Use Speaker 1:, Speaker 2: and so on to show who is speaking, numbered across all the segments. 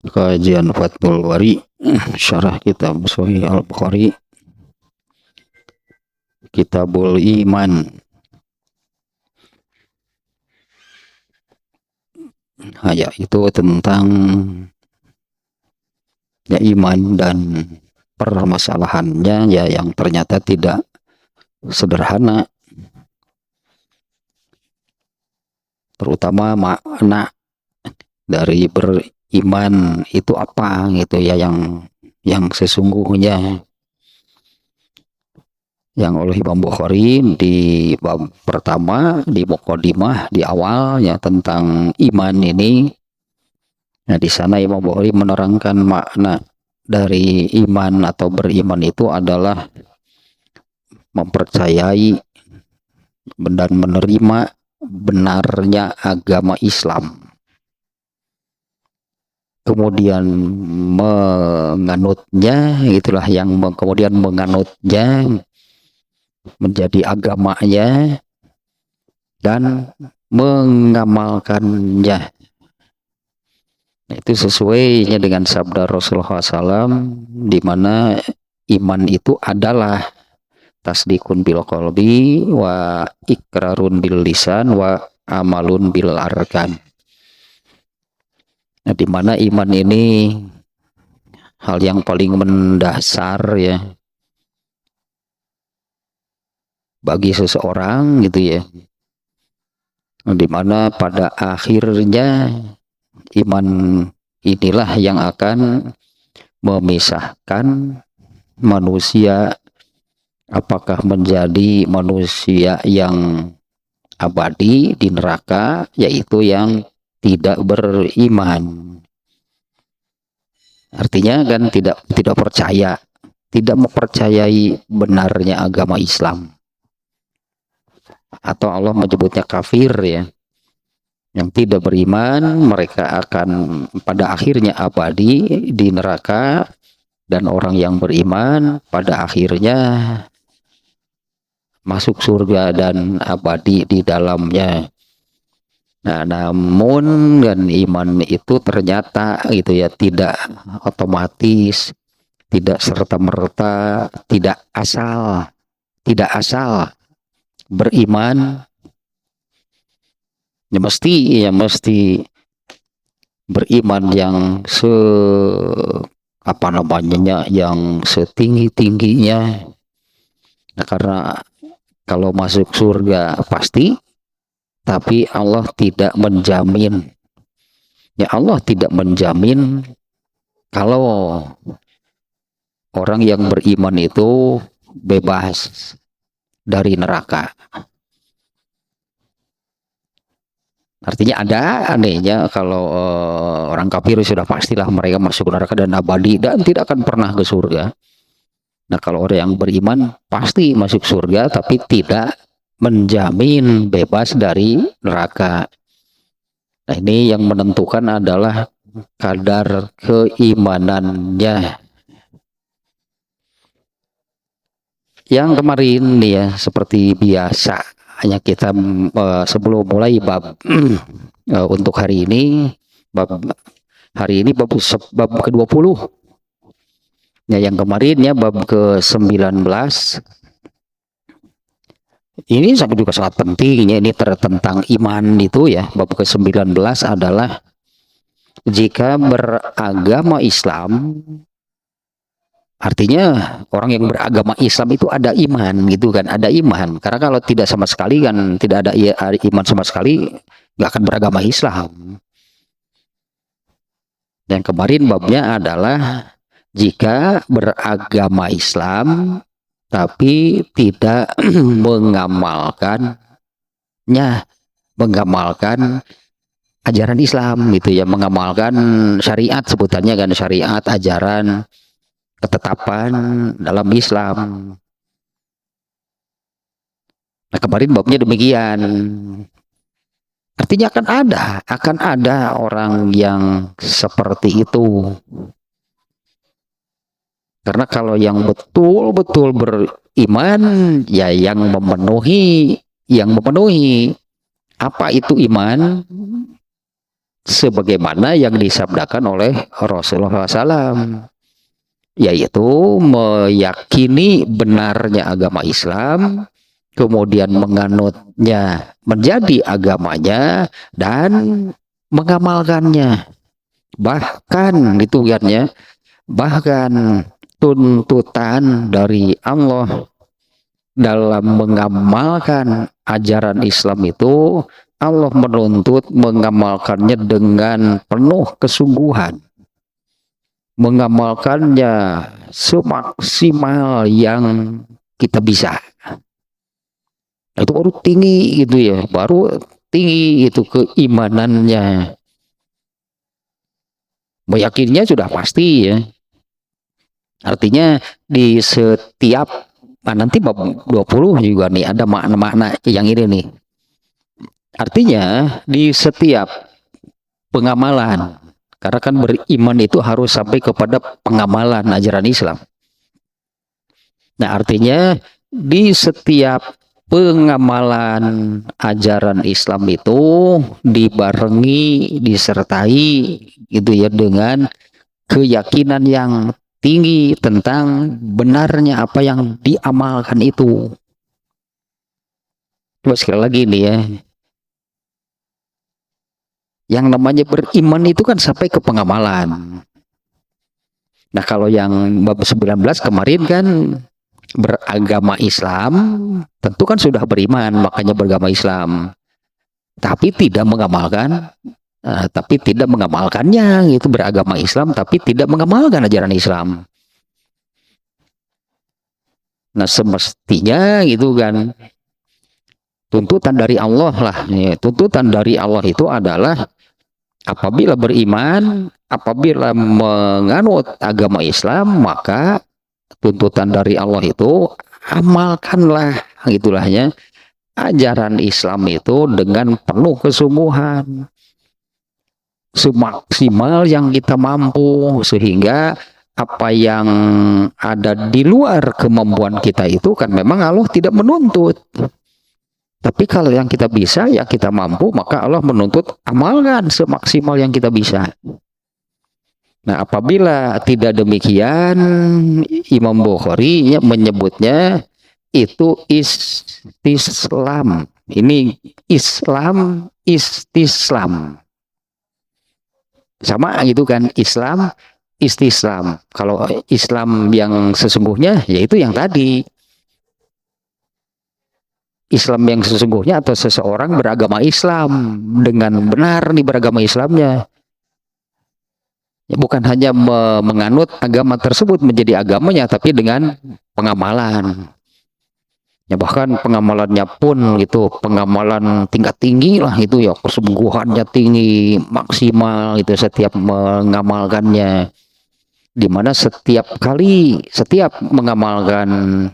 Speaker 1: Kajian Fathul Bari Syarah Kitab Sahih Al-Bukhari, Kitabul Iman, yaitu tentang iman dan permasalahannya yang ternyata tidak sederhana, terutama makna dari beriman itu apa gitu yang sesungguhnya, yang oleh Imam Bukhari di bab pertama, di Muqaddimah, di awalnya tentang iman ini. Nah, di sana Imam Bukhari menerangkan makna dari iman atau beriman itu adalah mempercayai dan menerima benarnya agama Islam, kemudian menganutnya, itulah yang kemudian menganutnya menjadi agamanya dan mengamalkannya. Nah, itu sesuainya dengan sabda Rasulullah SAW, di mana iman itu adalah tasdikun bil qalbi wa ikrarun bil lisan wa amalun bil arkan. Nah, di mana iman ini hal yang paling mendasar ya bagi seseorang gitu ya, di mana pada akhirnya iman inilah yang akan memisahkan manusia apakah menjadi manusia yang abadi di neraka, yaitu yang tidak beriman. Artinya kan tidak percaya, tidak mempercayai benarnya agama Islam, atau Allah menyebutnya kafir ya. Yang tidak beriman, mereka akan pada akhirnya abadi di neraka, dan orang yang beriman pada akhirnya masuk surga dan abadi di dalamnya. Nah, namun dan iman itu ternyata gitu ya tidak otomatis, tidak serta-merta, tidak asal beriman. Ya mesti beriman yang yang setinggi-tingginya. Nah, karena kalau masuk surga pasti, tapi Allah tidak menjamin. Ya, Allah tidak menjamin kalau orang yang beriman itu bebas dari neraka. Artinya ada anehnya kalau orang kafir sudah pastilah mereka masuk neraka dan abadi dan tidak akan pernah ke surga. Nah, kalau orang yang beriman pasti masuk surga tapi tidak menjamin bebas dari neraka. Nah, ini yang menentukan adalah kadar keimanannya. Yang kemarin nih ya, seperti biasa, hanya kita sebelum mulai bab untuk hari ini, bab ke-20 ya, yang kemarin ya bab ke-19 ini juga sangat penting ya, ini tentang iman itu ya. Bab ke-19 adalah jika beragama Islam, artinya orang yang beragama Islam itu ada iman gitu kan, ada iman. Karena kalau tidak sama sekali kan, tidak ada iman sama sekali, nggak akan beragama Islam. Yang kemarin babnya adalah jika beragama Islam tapi tidak mengamalkan ajaran Islam gitu ya, mengamalkan syariat, sebutannya kan syariat, ajaran, ketetapan dalam Islam. Nah, kemarin babnya demikian. Artinya akan ada orang yang seperti itu. Karena kalau yang betul-betul beriman ya yang memenuhi apa itu iman? sebagaimana yang disabdakan oleh Rasulullah SAW, yaitu meyakini benarnya agama Islam, kemudian menganutnya menjadi agamanya, dan mengamalkannya. Bahkan itu kan ya, bahkan tuntutan dari Allah dalam mengamalkan ajaran Islam itu, Allah menuntut mengamalkannya dengan penuh kesungguhan, mengamalkannya semaksimal yang kita bisa. Itu baru tinggi gitu ya, baru tinggi itu keimanannya. Meyakininya sudah pasti ya. Artinya di setiap nanti bab 20 juga nih ada makna-makna yang ini nih. Artinya di setiap pengamalan, karena kan beriman itu harus sampai kepada pengamalan ajaran Islam. Nah, artinya di setiap pengamalan ajaran Islam itu dibarengi, disertai gitu ya dengan keyakinan yang tinggi tentang benarnya apa yang diamalkan itu. Coba sekali lagi nih ya. Yang namanya beriman itu kan sampai ke pengamalan. Nah, kalau yang bab 19 kemarin kan beragama Islam, tentu kan sudah beriman, makanya beragama Islam. Tapi tidak mengamalkan, tapi tidak mengamalkannya, itu beragama Islam tapi tidak mengamalkan ajaran Islam. Nah, semestinya gitu kan, tuntutan dari Allah lah, ya, tuntutan dari Allah itu adalah apabila beriman, apabila menganut agama Islam, maka tuntutan dari Allah itu amalkanlah gitulah ya ajaran Islam itu dengan penuh kesungguhan, semaksimal yang kita mampu, sehingga apa yang ada di luar kemampuan kita itu kan memang Allah tidak menuntut. Tapi kalau yang kita bisa, ya kita mampu, maka Allah menuntut amalkan semaksimal yang kita bisa. Nah, apabila tidak demikian, Imam Bukhari ya, menyebutnya itu istislam. Ini Islam, istislam. Sama gitu kan, Islam, istislam. Kalau Islam yang sesungguhnya, yaitu yang tadi. Islam yang sesungguhnya atau seseorang beragama Islam dengan benar nih beragama Islamnya. Ya, bukan hanya menganut agama tersebut menjadi agamanya, tapi dengan pengamalan. Ya, bahkan pengamalannya pun gitu, pengamalan tingkat tinggi lah itu ya, kesungguhannya tinggi, maksimal itu setiap mengamalkannya. Dimana setiap kali, setiap mengamalkan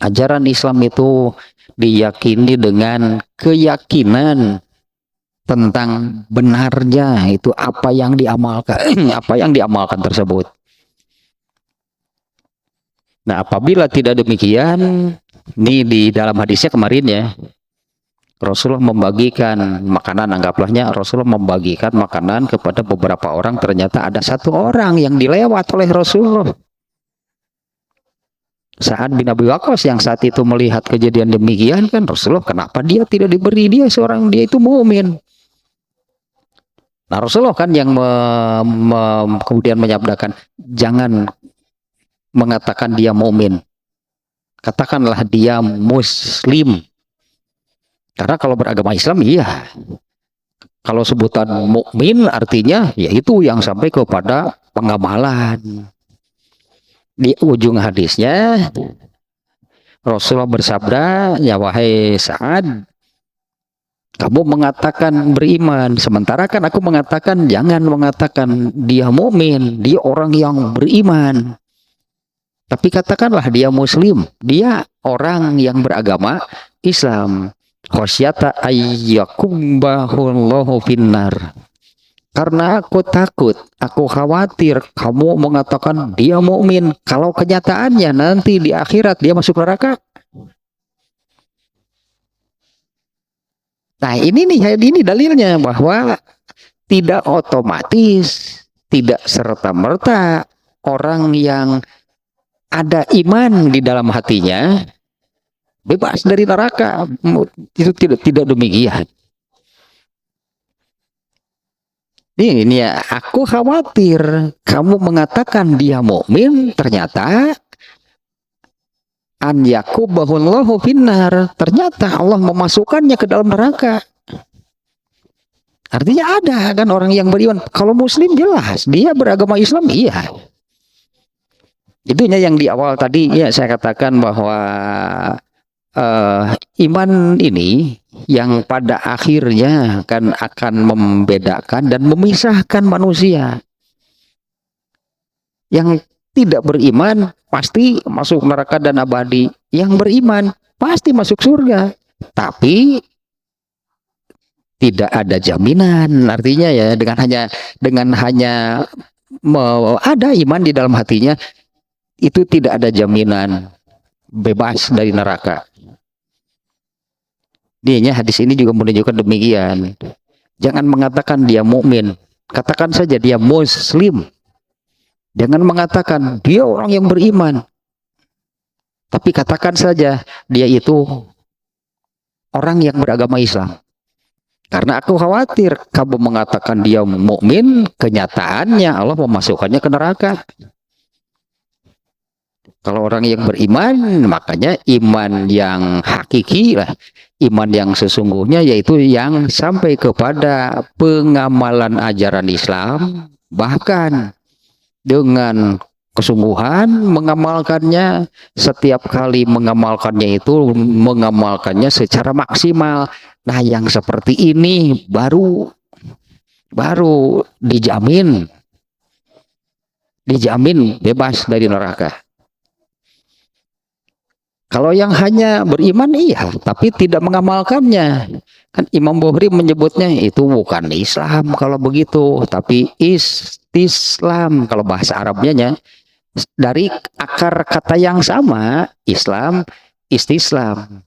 Speaker 1: ajaran Islam itu diyakini dengan keyakinan tentang benarnya itu apa yang diamalkan, apa yang diamalkan tersebut. Nah, apabila tidak demikian, ini di dalam hadisnya kemarin ya, Rasulullah membagikan makanan, anggaplah Rasulullah membagikan makanan kepada beberapa orang, ternyata ada satu orang yang dilewat oleh Rasulullah. Sa'ad bin Abi Waqqas yang saat itu melihat kejadian demikian kan, Rasulullah kenapa dia tidak diberi, dia seorang, dia itu mukmin. Nah, Rasulullah kan yang kemudian menyabdakan, jangan mengatakan dia mukmin, katakanlah dia muslim. Karena kalau beragama Islam iya, kalau sebutan mukmin artinya yaitu yang sampai kepada pengamalan. Di ujung hadisnya Rasulullah bersabda, ya wahai Sa'ad, kamu mengatakan beriman, sementara kan aku mengatakan jangan mengatakan dia mukmin, dia orang yang beriman. Tapi katakanlah dia muslim, dia orang yang beragama Islam. Khosyata ayyakumbahullahu finnar. Karena aku takut, aku khawatir kamu mengatakan dia mukmin, kalau kenyataannya nanti di akhirat dia masuk neraka. Nah, ini nih, ini dalilnya bahwa tidak otomatis, tidak serta-merta orang yang ada iman di dalam hatinya bebas dari neraka. Itu tidak demikian. Ini ya, aku khawatir kamu mengatakan dia mukmin, ternyata an yakubahullahu finnar, ternyata Allah memasukkannya ke dalam neraka. Artinya ada kan orang yang beriman. Kalau muslim jelas dia beragama Islam, iya. Itunya yang di awal tadi ya saya katakan bahwa iman ini yang pada akhirnya kan akan membedakan dan memisahkan manusia. Yang tidak beriman pasti masuk neraka dan abadi. Yang beriman pasti masuk surga. Tapi tidak ada jaminan. Artinya ya dengan hanya ada iman di dalam hatinya, itu tidak ada jaminan bebas dari neraka. Dianya hadis ini juga menunjukkan demikian. Jangan mengatakan dia mukmin, katakan saja dia muslim. Jangan mengatakan dia orang yang beriman, tapi katakan saja dia itu orang yang beragama Islam. Karena aku khawatir kamu mengatakan dia mukmin, kenyataannya Allah memasukkannya ke neraka. Kalau orang yang beriman, makanya iman yang hakiki lah, iman yang sesungguhnya yaitu yang sampai kepada pengamalan ajaran Islam, bahkan dengan kesungguhan mengamalkannya, setiap kali mengamalkannya itu mengamalkannya secara maksimal. Nah, yang seperti ini baru dijamin bebas dari neraka. Kalau yang hanya beriman iya, tapi tidak mengamalkannya, kan Imam Bukhari menyebutnya itu bukan Islam kalau begitu, tapi istislam kalau bahasa Arabnya, dari akar kata yang sama, Islam, istislam.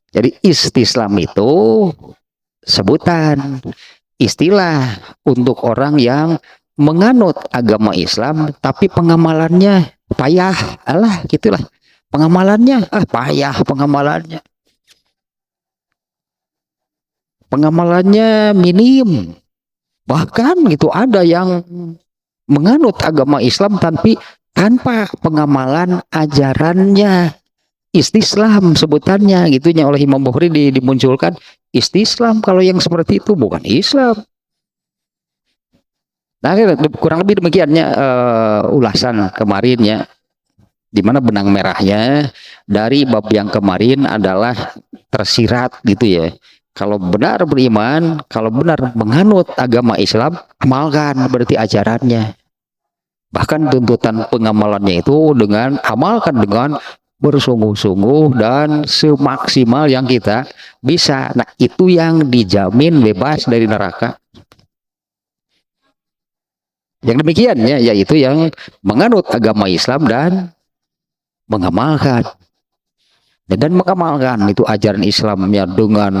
Speaker 1: Jadi istislam itu sebutan, istilah untuk orang yang menganut agama Islam tapi pengamalannya payah, alah gitulah. Pengamalannya payah, pengamalannya minim, bahkan gitu ada yang menganut agama Islam tanpa pengamalan ajarannya, istislam sebutannya gitunya oleh Imam Bukhari dimunculkan istislam. Kalau yang seperti itu bukan Islam. Nah, kurang lebih demikiannya ulasan kemarinnya, di mana benang merahnya dari bab yang kemarin adalah tersirat gitu ya. Kalau benar beriman, kalau benar menganut agama Islam, amalkan berarti ajarannya. Bahkan tuntutan pengamalannya itu dengan amalkan dengan bersungguh-sungguh dan semaksimal yang kita bisa. Nah, itu yang dijamin bebas dari neraka. Yang demikian ya, yaitu yang menganut agama Islam dan mengamalkan itu ajaran Islamnya dengan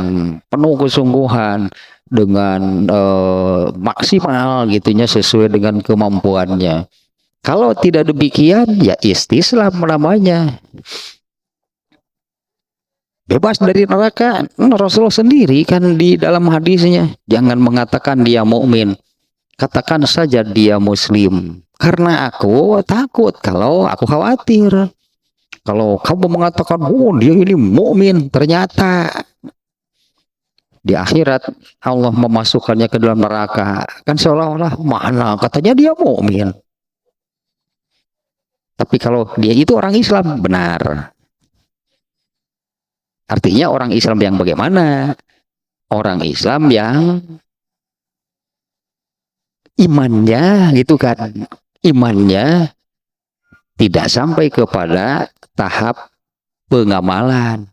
Speaker 1: penuh kesungguhan, dengan maksimal gitunya sesuai dengan kemampuannya. Kalau tidak demikian ya istislam namanya, bebas dari neraka. Rasulullah sendiri kan di dalam hadisnya, jangan mengatakan dia mukmin, katakan saja dia muslim, karena aku takut, kalau aku khawatir kalau kamu mengatakan oh dia ini mukmin, ternyata di akhirat Allah memasukkannya ke dalam neraka, kan seolah-olah mana katanya dia mukmin. Tapi kalau dia itu orang Islam, benar. Artinya orang Islam yang bagaimana? Orang Islam yang imannya gitu kan, imannya tidak sampai kepada tahap pengamalan.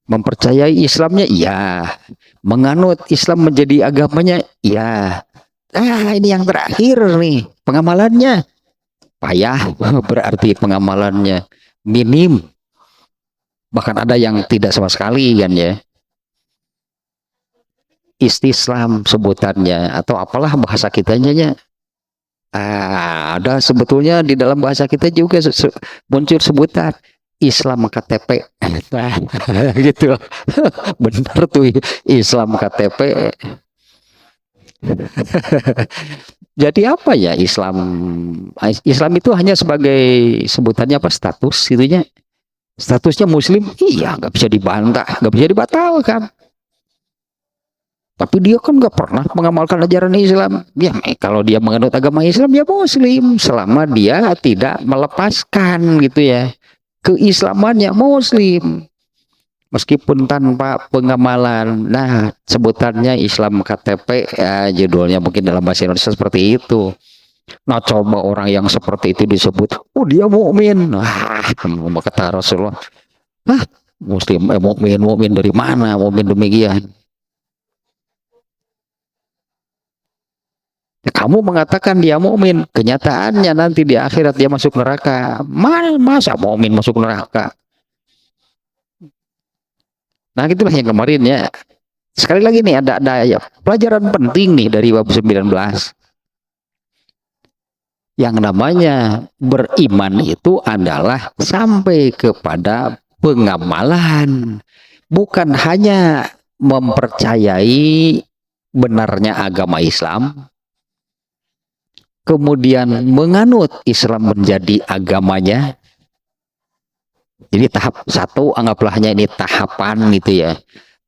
Speaker 1: Mempercayai Islamnya iya, menganut Islam menjadi agamanya iya. Ini yang terakhir nih, pengamalannya payah, berarti pengamalannya minim. Bahkan ada yang tidak sama sekali kan ya. istislam sebutannya atau apalah bahasa kitanya. Ada sebetulnya di dalam bahasa kita juga muncul sebutan Islam KTP. Nah, gitu. Benar tuh Islam KTP. Jadi apa ya Islam? Islam itu hanya sebagai sebutannya apa status itunya. Statusnya Muslim, iya nggak bisa dibantah, nggak bisa dibatalkan. Tapi dia kan nggak pernah mengamalkan ajaran Islam. Ya, kalau dia menganut agama Islam, dia Muslim. Selama dia tidak melepaskan gitu ya keislamannya Muslim. Meskipun tanpa pengamalan. Nah, sebutannya Islam KTP, ya, judulnya mungkin dalam bahasa Indonesia seperti itu. Nah, coba orang yang seperti itu disebut, oh dia mukmin. Wah, kata Rasulullah, Muslim, mukmin dari mana? Mukmin demikian. Kamu mengatakan dia mukmin, kenyataannya nanti di akhirat dia masuk neraka. Masa mukmin masuk neraka? Nah, itulah yang kemarin ya. Sekali lagi nih ada ya, pelajaran penting nih dari bab 19. Yang namanya beriman itu adalah sampai kepada pengamalan. Bukan hanya mempercayai benarnya agama Islam, kemudian menganut Islam menjadi agamanya. Jadi tahap satu anggaplah ini tahapan gitu ya.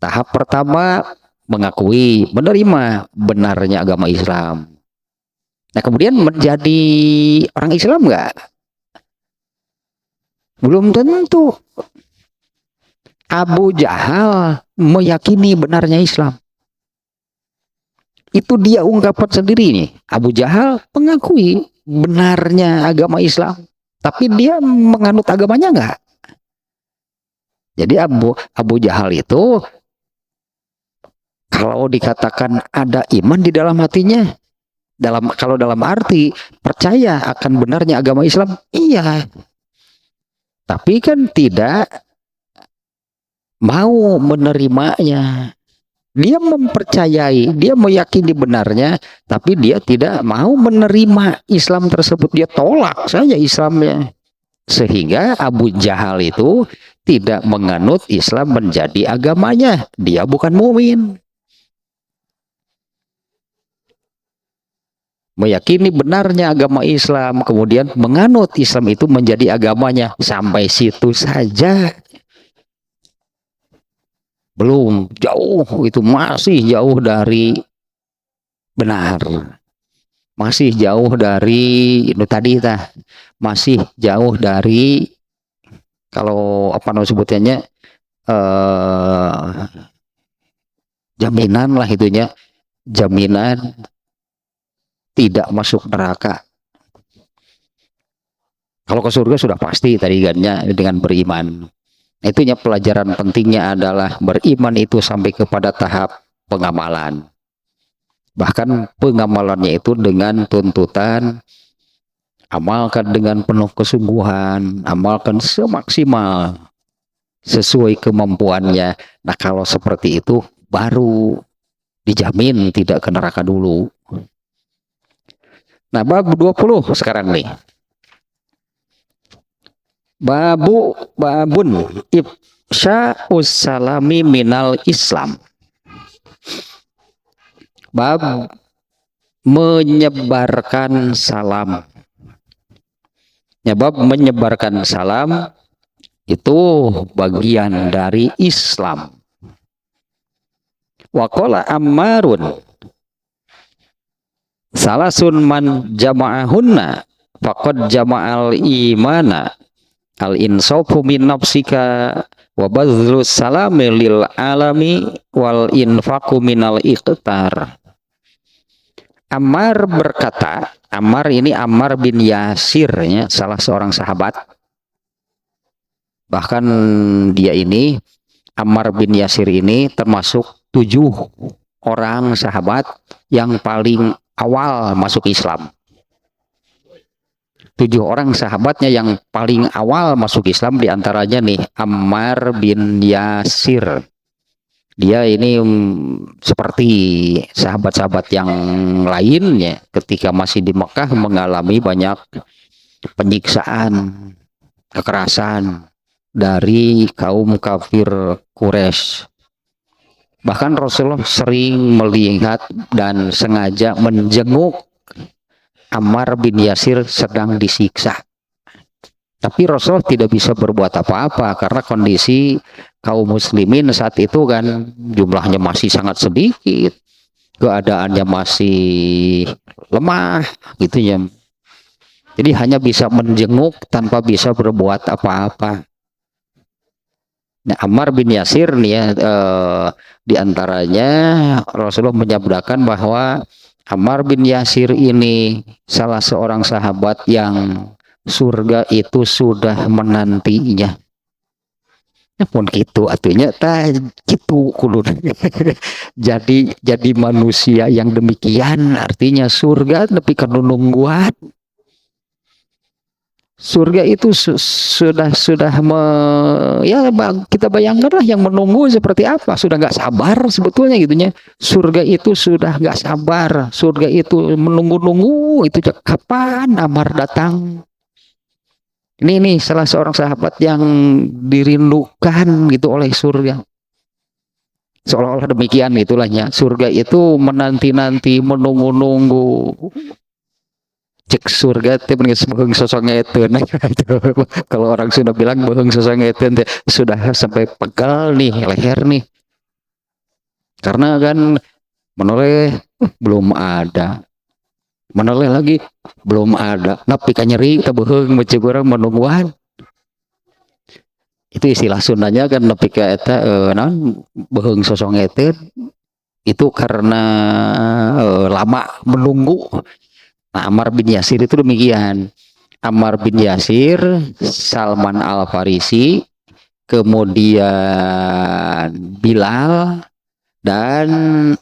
Speaker 1: Tahap pertama mengakui, menerima benarnya agama Islam. Nah, kemudian menjadi orang Islam nggak? Belum tentu. Abu Jahal meyakini benarnya Islam. Itu dia ungkapan sendiri nih. Abu Jahal mengakui benarnya agama Islam, tapi dia menganut agamanya enggak. Jadi Abu Jahal itu kalau dikatakan ada iman di dalam hatinya, kalau dalam arti percaya akan benarnya agama Islam, iya. Tapi kan tidak mau menerimanya. Dia mempercayai, dia meyakini benarnya, tapi dia tidak mau menerima Islam tersebut. Dia tolak saja Islamnya. Sehingga Abu Jahal itu tidak menganut Islam menjadi agamanya. Dia bukan mukmin. Meyakini benarnya agama Islam, kemudian menganut Islam itu menjadi agamanya. Sampai situ saja. Belum, jauh, itu masih jauh dari benar, masih jauh dari itu tadi masih jauh dari kalau apa namanya sebutannya jaminan lah itunya, jaminan tidak masuk neraka. Kalau ke surga sudah pasti tadi gannya dengan beriman. Itunya pelajaran pentingnya adalah beriman itu sampai kepada tahap pengamalan. Bahkan pengamalannya itu dengan tuntutan amalkan dengan penuh kesungguhan, amalkan semaksimal sesuai kemampuannya. Nah, kalau seperti itu baru dijamin tidak ke neraka dulu. Nah, bab 20 sekarang nih. Babun ifsya'us salami minal Islam. Bab menyebarkan salam. Ya, bab menyebarkan salam itu bagian dari Islam. Wa qala Ammarun salasun man jama'ahunna faqad jama'al imana al-insafu min nafsika wa badlus salami lil alami wal infaku minal iqtar. Ammar berkata, Ammar ini Ammar bin Yasir ya, salah seorang sahabat. Bahkan dia ini Ammar bin Yasir ini termasuk 7 orang sahabat yang paling awal masuk Islam. 7 orang sahabatnya yang paling awal masuk Islam, diantaranya nih Ammar bin Yasir. Dia ini seperti sahabat-sahabat yang lainnya ketika masih di Mekah mengalami banyak penyiksaan, kekerasan dari kaum kafir Quraisy. Bahkan Rasulullah sering melihat dan sengaja menjenguk Ammar bin Yasir sedang disiksa. Tapi Rasulullah tidak bisa berbuat apa-apa karena kondisi kaum muslimin saat itu kan jumlahnya masih sangat sedikit, keadaannya masih lemah gitu ya. Jadi hanya bisa menjenguk tanpa bisa berbuat apa-apa. Nah, Ammar bin Yasir nih ya, diantaranya Rasulullah menyabdakan bahwa Ammar bin Yasir ini salah seorang sahabat yang surga itu sudah menantinya. Ya pun gitu artinya gitu kudu. jadi manusia yang demikian artinya surga tapi kan nungguan. Surga itu sudah ya kita bayangkanlah yang menunggu seperti apa, sudah nggak sabar sebetulnya gitunya. Surga itu sudah nggak sabar, surga itu menunggu-nunggu itu kapan Ammar datang. Ini salah seorang sahabat yang dirindukan gitu oleh surga. Seolah-olah demikian itulahnya. Surga itu menanti-nanti, menunggu-nunggu. Cek surga teh beung sosongeteun. Kalau orang sudah bilang beung sosongeteun sudah sampai pegal nih leher nih. Karena kan menoleh belum ada. Menoleh lagi belum ada. Napi ka nyeri teh beung macam urang menungguan. Itu istilah Sundanya kan nepi ka eta naon beung sosongeteun itu karena lama menunggu. Nah, Ammar bin Yasir itu demikian. Ammar bin Yasir, Salman Al-Farisi, kemudian Bilal, dan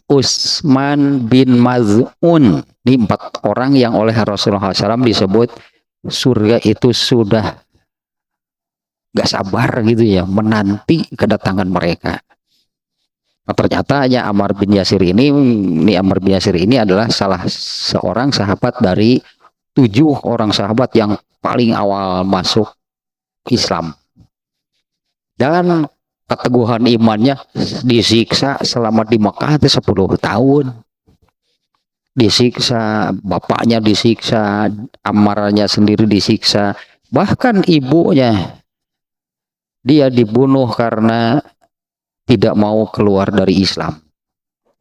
Speaker 1: Utsman bin Maz'un. Ini 4 orang yang oleh Rasulullah SAW disebut surga itu sudah gak sabar gitu ya, menanti kedatangan mereka. Nah, ternyata hanya Ammar bin Yasir ini Ammar bin Yasir ini adalah salah seorang sahabat dari 7 orang sahabat yang paling awal masuk Islam. Dan keteguhan imannya disiksa selama di Mekah itu 10 tahun. Disiksa, bapaknya disiksa, Ammarnya sendiri disiksa, bahkan ibunya dia dibunuh karena tidak mau keluar dari Islam.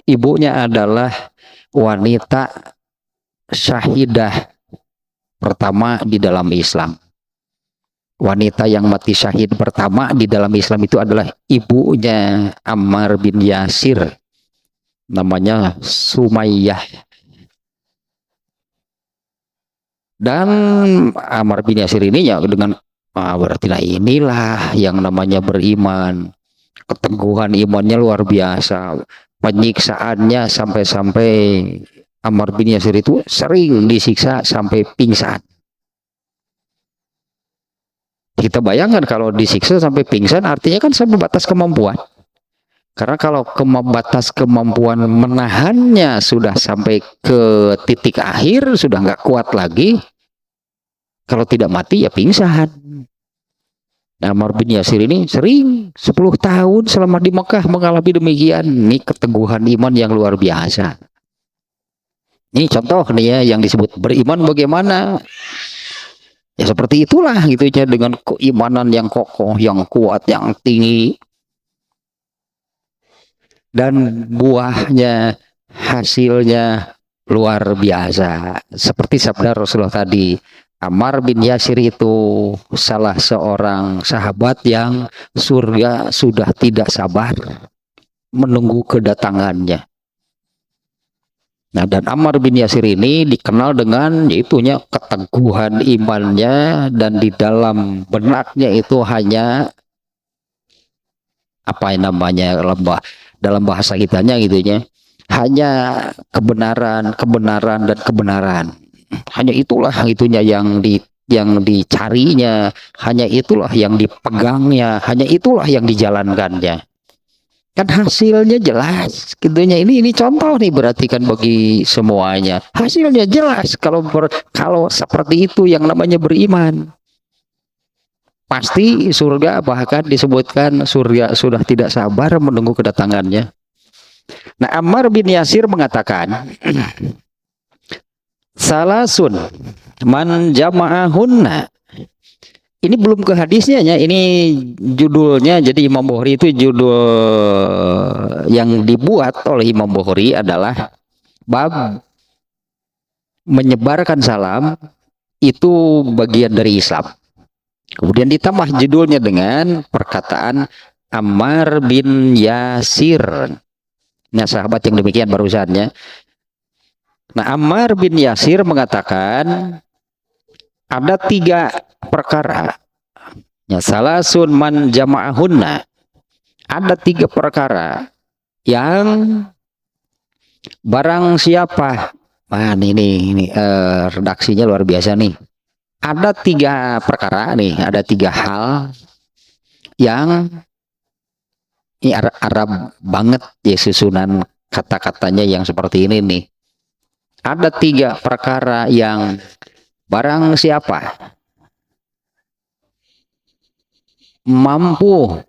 Speaker 1: Ibunya adalah wanita syahidah pertama di dalam Islam. Wanita yang mati syahid pertama di dalam Islam itu adalah ibunya Ammar bin Yasir. Namanya Sumayyah. Dan Ammar bin Yasir ini ya dengan berarti inilah yang namanya beriman. Keteguhan imannya luar biasa, penyiksaannya sampai-sampai Ammar bin Yasir itu sering disiksa sampai pingsan. Kita bayangkan kalau disiksa sampai pingsan artinya kan sampai batas kemampuan. Karena kalau batas kemampuan menahannya sudah sampai ke titik akhir, sudah nggak kuat lagi, kalau tidak mati ya pingsan. Ammar bin Yasir ini sering 10 tahun selama di Mekah mengalami demikian. Ini keteguhan iman yang luar biasa. Ini contoh nih ya yang disebut beriman bagaimana. Ya seperti itulah gitu ya, dengan keimanan yang kokoh, yang kuat, yang tinggi. Dan buahnya, hasilnya luar biasa. Seperti sabda Rasulullah tadi, Ammar bin Yasir itu salah seorang sahabat yang surga sudah tidak sabar menunggu kedatangannya. Nah, dan Ammar bin Yasir ini dikenal dengan yaitunya keteguhan imannya, dan di dalam benaknya itu hanya apa yang namanya dalam bahasa kitanya gitunya, hanya kebenaran, kebenaran dan kebenaran. Hanya itulah itunya yang dicarinya, hanya itulah yang dipegangnya, hanya itulah yang dijalankannya. Kan hasilnya jelas gitunya. Ini contoh nih, berarti kan bagi semuanya hasilnya jelas. Kalau seperti itu yang namanya beriman, pasti surga. Bahkan disebutkan surga sudah tidak sabar menunggu kedatangannya. Nah, Ammar bin Yasir mengatakan, salasun man jama'ahunna. Ini belum ke hadisnya ya, ini judulnya. Jadi Imam Bukhari itu judul yang dibuat oleh Imam Bukhari adalah bab menyebarkan salam itu bagian dari Islam. Kemudian ditambah judulnya dengan perkataan Ammar bin Yasir. Nah, sahabat yang demikian barusannya. Nah, Ammar bin Yasir mengatakan ada 3 perkara. Ya, salasun man jama'ahunna. Ada 3 perkara yang barang siapa. Nah, ini redaksinya luar biasa nih. Ada 3 perkara nih, ada 3 hal yang ini Arab banget ya, susunan kata-katanya yang seperti ini nih. Ada 3 perkara yang barang siapa mampu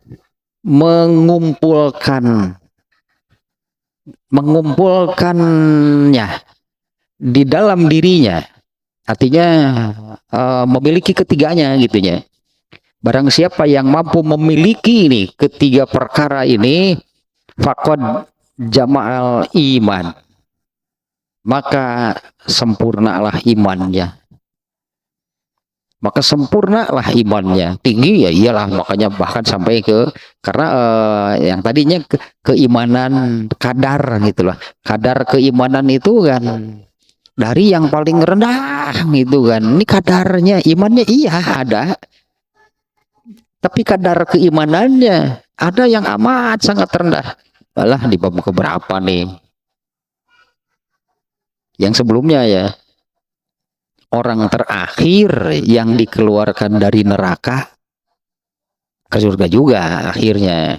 Speaker 1: mengumpulkannya di dalam dirinya, artinya memiliki ketiganya gitunya. Barang siapa yang mampu memiliki ini 3 perkara ini, faqad jama'al iman, maka sempurnalah imannya. Maka sempurnalah imannya. Tinggi ya iyalah, makanya bahkan sampai ke, karena yang tadinya keimanan kadar gitulah. Kadar keimanan itu kan dari yang paling rendah gitu kan. Ini kadarnya imannya iya ada. Tapi kadar keimanannya ada yang amat sangat rendah. Malah di bab keberapa nih? Yang sebelumnya ya. Orang terakhir yang dikeluarkan dari neraka ke surga juga akhirnya.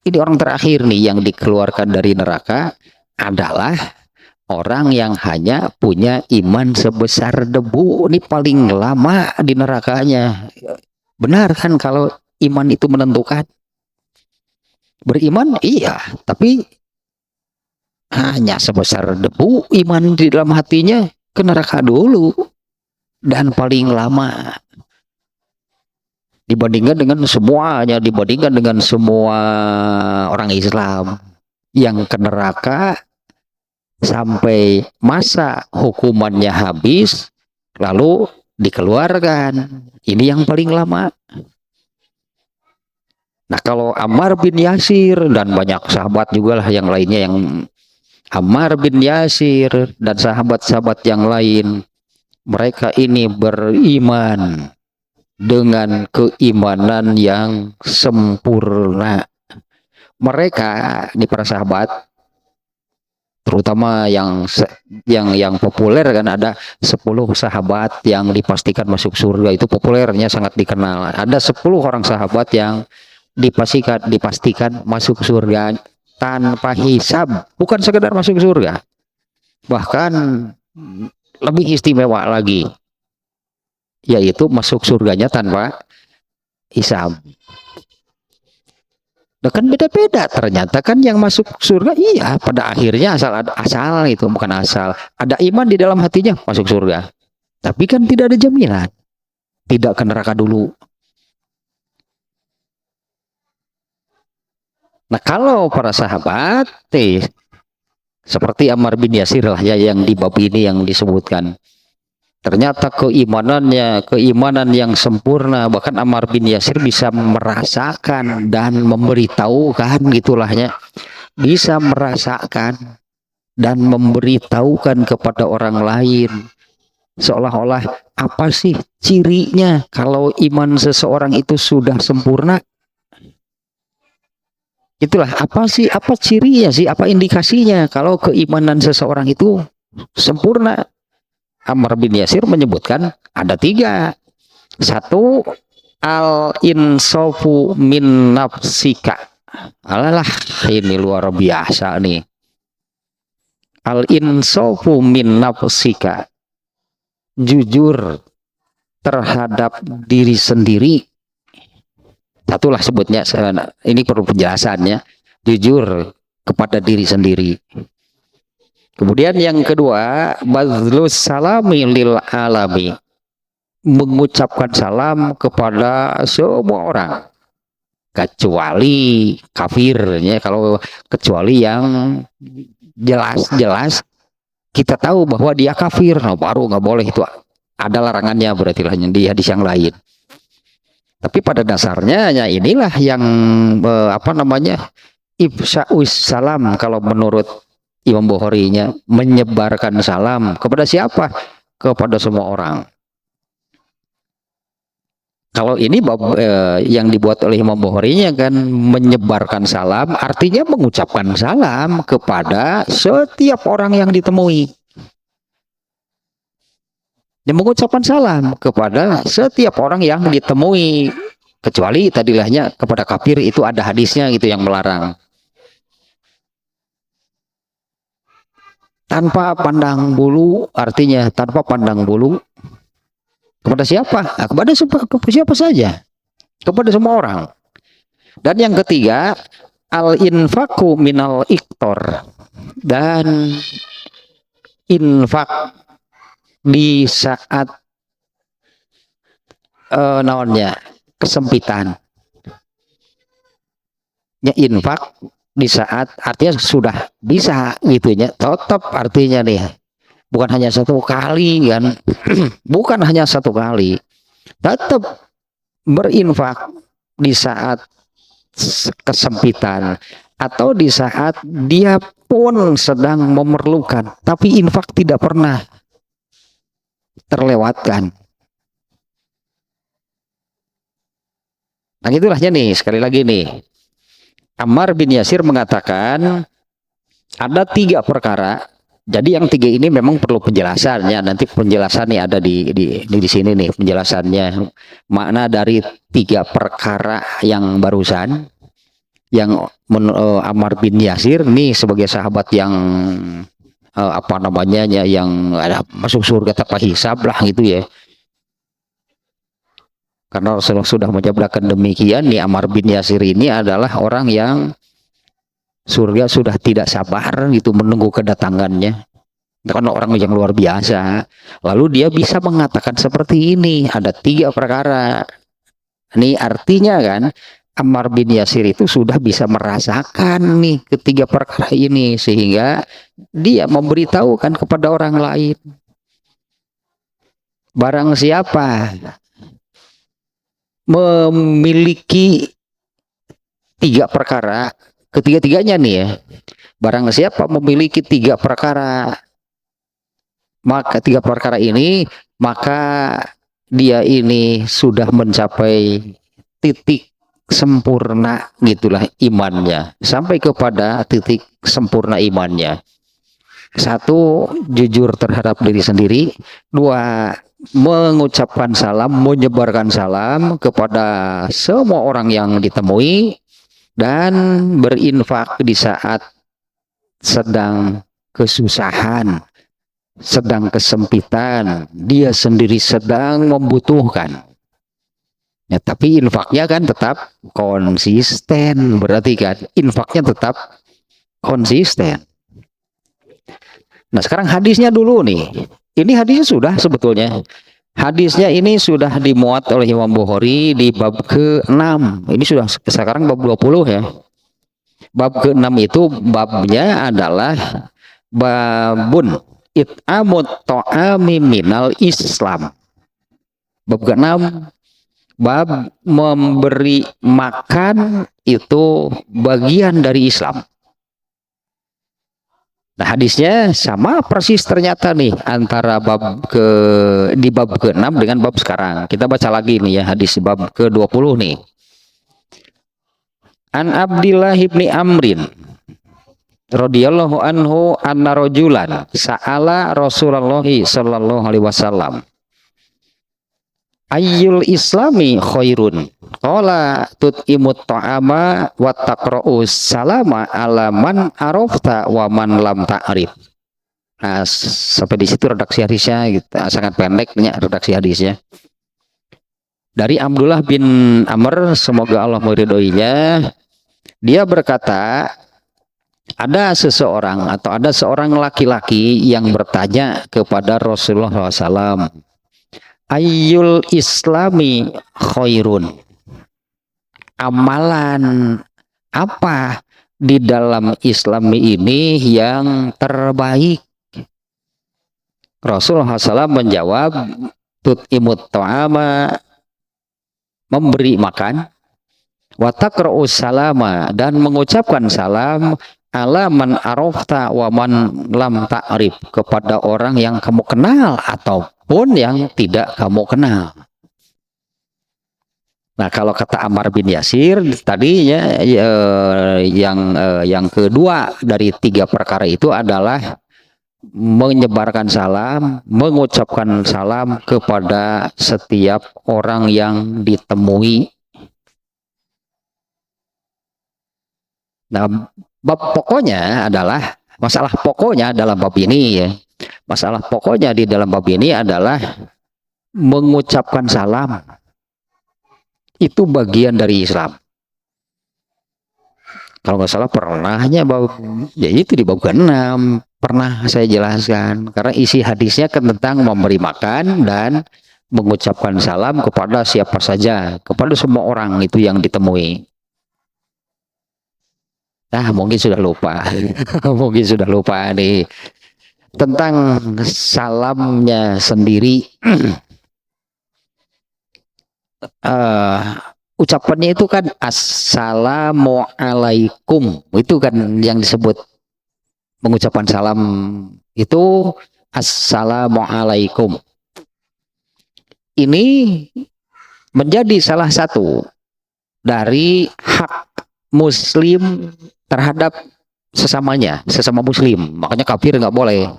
Speaker 1: Ini orang terakhir nih yang dikeluarkan dari neraka adalah orang yang hanya punya iman sebesar debu. Ini paling lama di nerakanya. Benar kan kalau iman itu menentukan? Beriman iya, tapi hanya sebesar debu iman di dalam hatinya, ke neraka dulu dan paling lama dibandingkan dengan semuanya, dibandingkan dengan semua orang Islam yang ke neraka sampai masa hukumannya habis lalu dikeluarkan. Ini yang paling lama. Nah, kalau Ammar bin Yasir dan banyak sahabat juga lah yang lainnya, yang Ammar bin Yasir dan sahabat-sahabat yang lain, mereka ini beriman dengan keimanan yang sempurna. Mereka ini para sahabat, terutama yang populer kan, ada 10 sahabat yang dipastikan masuk surga. Itu populernya sangat dikenal. Ada 10 orang sahabat yang dipastikan masuk surga tanpa hisab, bukan sekedar masuk surga, bahkan lebih istimewa lagi, yaitu masuk surganya tanpa hisab. Nah, kan beda-beda ternyata kan yang masuk surga, iya pada akhirnya asal itu bukan asal ada iman di dalam hatinya masuk surga, tapi kan tidak ada jaminan tidak ke neraka dulu. Nah, kalau para sahabat seperti Ammar bin Yasir lah ya, yang di bab ini yang disebutkan, ternyata keimanan yang sempurna. Bahkan Ammar bin Yasir bisa merasakan dan memberitahukan gitulahnya, bisa merasakan dan memberitahukan kepada orang lain, seolah-olah apa sih cirinya kalau iman seseorang itu sudah sempurna. Itulah apa cirinya sih, apa indikasinya kalau keimanan seseorang itu sempurna. Ammar bin Yasir menyebutkan ada 3. 1, al insofu min nafsika. Alah, ini luar biasa nih. Al insafu min nafsika, jujur terhadap diri sendiri. Satulah sebutnya, ini perlu penjelasannya, jujur kepada diri sendiri. Kemudian yang kedua, bazlus salami lil alami, mengucapkan salam kepada semua orang, kecuali kafirnya. Kalau kecuali yang jelas-jelas kita tahu bahwa dia kafir, nah baru nggak boleh, itu ada larangannya berarti lah di hadis yang lain. Tapi pada dasarnya ya inilah yang ifsya'us salam kalau menurut Imam Bukhari-nya, menyebarkan salam kepada siapa? Kepada semua orang. Kalau ini yang dibuat oleh Imam Bukhari-nya kan menyebarkan salam, artinya mengucapkan salam kepada setiap orang yang ditemui. Yang mengucapkan salam kepada setiap orang yang ditemui, kecuali tadilahnya kepada kafir, itu ada hadisnya gitu yang melarang. Tanpa pandang bulu, artinya tanpa pandang bulu kepada siapa? Nah, kepada siapa saja, kepada semua orang. Dan yang ketiga, al infaku minal iktor, dan infak di saat kesempitan. Ya, infak di saat artinya sudah bisa gitunya, tetap artinya nih bukan hanya satu kali kan, bukan hanya satu kali, tetap berinfak di saat kesempitan atau di saat dia pun sedang memerlukan, tapi infak tidak pernah terlewatkan. Nah itulahnya nih, sekali lagi nih, Ammar bin Yasir mengatakan ada 3 perkara. Jadi yang 3 ini memang perlu penjelasannya. Nanti penjelasan nih ada di sini nih penjelasannya. Makna dari 3 perkara yang barusan, yang Ammar bin Yasir nih sebagai sahabat yang yang ada masuk surga tanpa hisab lah gitu ya. Karena Rasulullah sudah menyabdakan demikian, nih Ammar bin Yasir ini adalah orang yang surga sudah tidak sabar gitu menunggu kedatangannya. Karena orang yang luar biasa. Lalu dia bisa mengatakan seperti ini, ada 3 perkara. Ini artinya kan Ammar bin Yasir itu sudah bisa merasakan nih ketiga perkara ini, sehingga dia memberitahukan kepada orang lain. Barang siapa memiliki 3 perkara, ketiga-tiganya nih ya, barang siapa memiliki 3 perkara, maka 3 perkara ini, maka dia ini sudah mencapai titik sempurna gitulah imannya, sampai kepada titik sempurna imannya. 1, jujur terhadap diri sendiri. 2, mengucapkan salam, menyebarkan salam kepada semua orang yang ditemui, dan berinfak di saat sedang kesusahan, sedang kesempitan, dia sendiri sedang membutuhkan. Ya, tapi infaknya kan tetap konsisten, berarti kan infaknya tetap konsisten. Nah sekarang hadisnya dulu nih. Ini hadisnya sudah sebetulnya. Hadisnya ini sudah dimuat oleh Imam Bukhari di bab ke-6. Ini sudah sekarang bab 20 ya. Bab ke-6 itu babnya adalah babun it'amut ta'ami minal Islam. Bab ke-6, bab memberi makan itu bagian dari Islam. Nah hadisnya sama persis ternyata nih antara di bab ke-6 dengan bab sekarang. Kita baca lagi nih ya hadis bab ke-20 nih. An Abdillah ibni Amrin radhiyallahu anhu anna rajulan sa'ala Rasulullah sallallahu alaihi wasallam ayyul islami khairun, qala tut'imut ta'ama wa taqra'us salama ala man arafta wa man lam ta'rif. Nah, sampai di situ redaksi hadisnya gitu. Sangat pendeknya redaksi hadisnya. Dari Abdullah bin Amr, semoga Allah meridhoinya, dia berkata, ada seseorang atau ada seorang laki-laki yang bertanya kepada Rasulullah SAW, ayyul islami khairun, amalan apa di dalam Islam ini yang terbaik? Rasulullah SAW menjawab, tut'imut ta'ama, memberi makan, wa taqra'us salama, dan mengucapkan salam, ala man arafta wa man lam ta'rif, kepada orang yang kamu kenal ataupun yang tidak kamu kenal. Nah, kalau kata Ammar bin Yasir tadinya yang kedua dari 3 perkara itu adalah menyebarkan salam, mengucapkan salam kepada setiap orang yang ditemui. Nah, bab pokoknya adalah, masalah pokoknya dalam bab ini ya, masalah pokoknya di dalam bab ini adalah mengucapkan salam. Itu bagian dari Islam. Kalau nggak salah pernahnya ya itu di bab ke-6 pernah saya jelaskan, karena isi hadisnya kan tentang memberi makan dan mengucapkan salam kepada siapa saja, kepada semua orang itu yang ditemui. Nah, mungkin sudah lupa. Mungkin sudah lupa nih tentang salamnya sendiri. Ucapannya itu kan assalamualaikum, itu kan yang disebut mengucapkan salam itu assalamualaikum. Ini menjadi salah satu dari hak muslim terhadap sesamanya, sesama muslim. Makanya kafir nggak boleh.